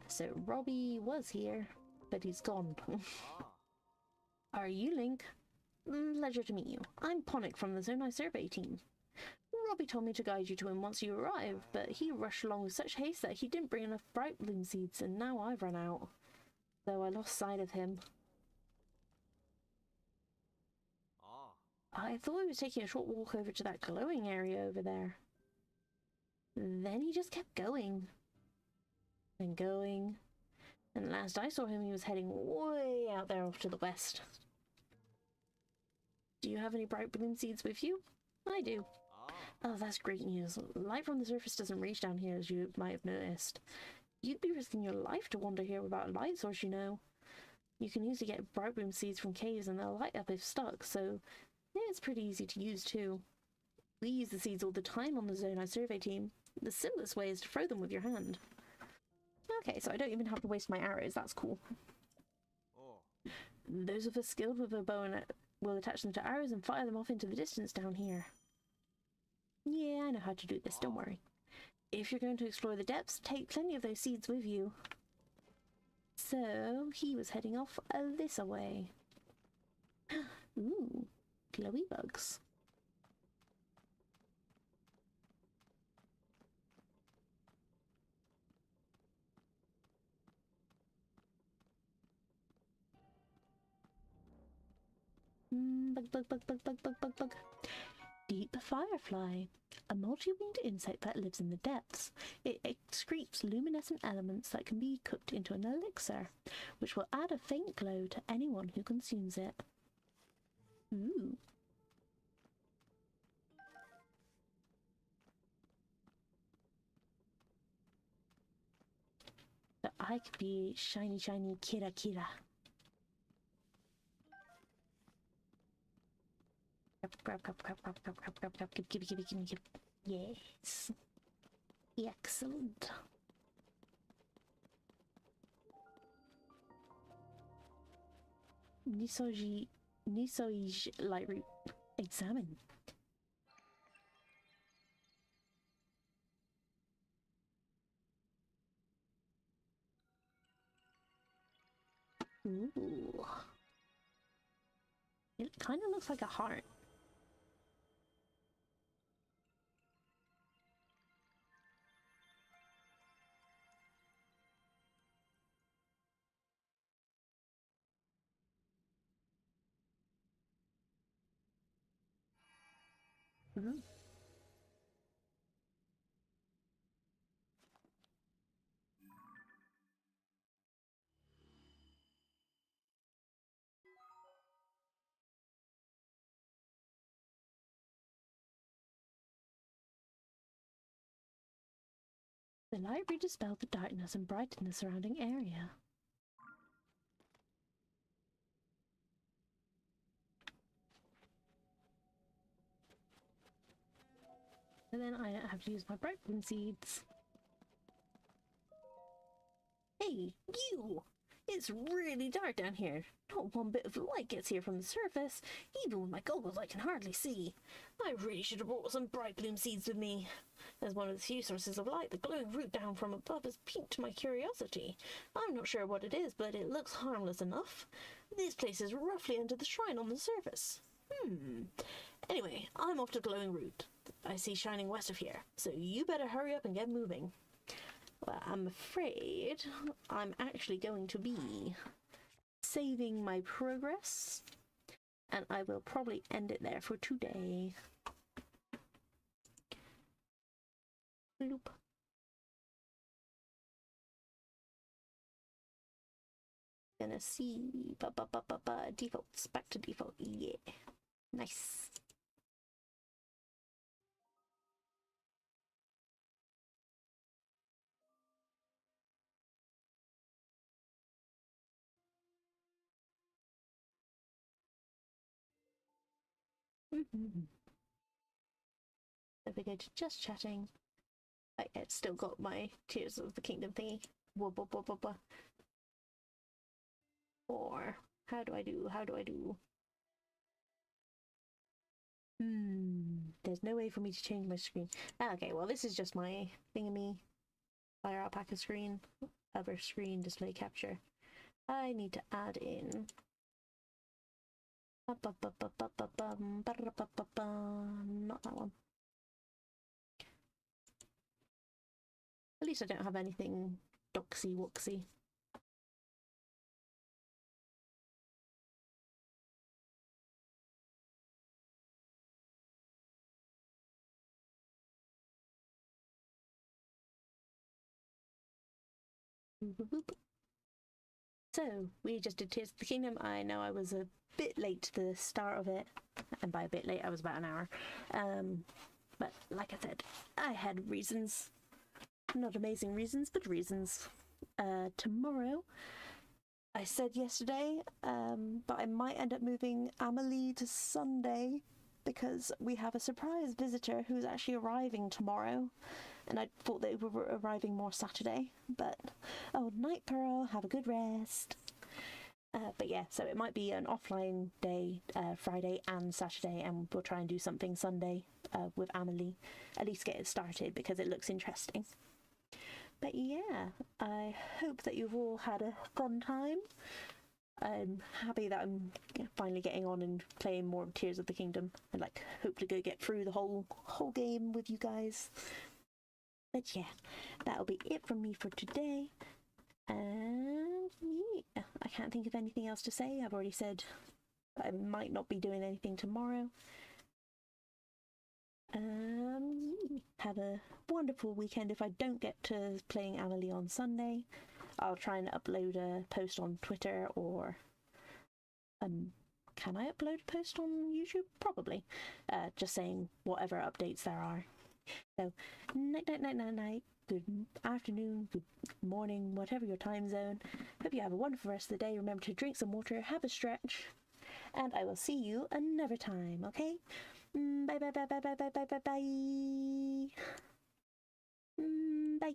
So Robbie was here, but he's gone. Are you Link? Pleasure to meet you. I'm Ponic from the Isekaied survey team. Robbie told me to guide you to him once you arrived, but he rushed along with such haste that he didn't bring enough bright bloom seeds, and now I've run out. So I lost sight of him. I thought he was taking a short walk over to that glowing area over there. Then he just kept going. And going. And last I saw him, he was heading way out there off to the west. Do you have any bright bloom seeds with you? I do. Oh, that's great news. Light from the surface doesn't reach down here, as you might have noticed. You'd be risking your life to wander here without a light source, you know. You can usually get bright bloom seeds from caves and they'll light up if stuck, so yeah, it's pretty easy to use too. We use the seeds all the time on the Isekaied survey team. The simplest way is to throw them with your hand. Okay, so I don't even have to waste my arrows, that's cool. Those of us skilled with a bow and will attach them to arrows and fire them off into the distance down here. Yeah, I know how to do this, don't worry. If you're going to explore the depths, take plenty of those seeds with you. So he was heading off this away. Ooh, glowy bugs. Bug. Deep firefly, a multi-winged insect that lives in the depths. It excretes luminescent elements that can be cooked into an elixir, which will add a faint glow to anyone who consumes it. Ooh. So I could be shiny Kira Kira. Grab. Give. Yes. Excellent. Nisoji light root. Examine. Ooh. It kind of looks like a heart. Mm-hmm. The library dispelled the darkness and brightened the surrounding area. And then I don't have to use my brightening seeds. Hey, you! It's really dark down here. Not one bit of light gets here from the surface. Even with my goggles I can hardly see. I really should have brought some bright bloom seeds with me. As one of the few sources of light, the glowing root down from above has piqued my curiosity. I'm not sure what it is, but it looks harmless enough. This place is roughly under the shrine on the surface. Anyway, I'm off to glowing root. I see shining west of here, so you better hurry up and get moving. Well, I'm afraid I'm actually going to be saving my progress, and I will probably end it there for today. Bloop. Gonna see defaults back to default. Yeah, nice. If we go to just chatting, it's still got my Tears of the Kingdom thingy. Or how do I do? There's no way for me to change my screen. Okay, well this is just my thingamy. Fire alpaca screen, other screen display capture. I need to add in. Not that one. At least I don't have anything doxy woxy. So, we just did Tears of the Kingdom. I know I was a bit late to the start of it, and by a bit late I was about an hour. But like I said, I had reasons. Not amazing reasons, but reasons. Tomorrow, I said yesterday, but I might end up moving Amelie to Sunday because we have a surprise visitor who's actually arriving tomorrow. And I thought they were arriving more Saturday, but oh, night Pearl, have a good rest. But yeah, so it might be an offline day, Friday and Saturday, and we'll try and do something Sunday with Amelie, at least get it started because it looks interesting. But yeah, I hope that you've all had a fun time. I'm happy that I'm finally getting on and playing more of Tears of the Kingdom. I like hope to go get through the whole game with you guys. But yeah, that'll be it from me for today. And yeah, I can't think of anything else to say. I've already said I might not be doing anything tomorrow. Have a wonderful weekend. If I don't get to playing Amelie on Sunday, I'll try and upload a post on Twitter, or can I upload a post on YouTube? Probably. Just saying whatever updates there are. So night. Good afternoon, good morning, whatever your time zone. Hope you have a wonderful rest of the day. Remember to drink some water, have a stretch, and I will see you another time, okay? Bye. Bye.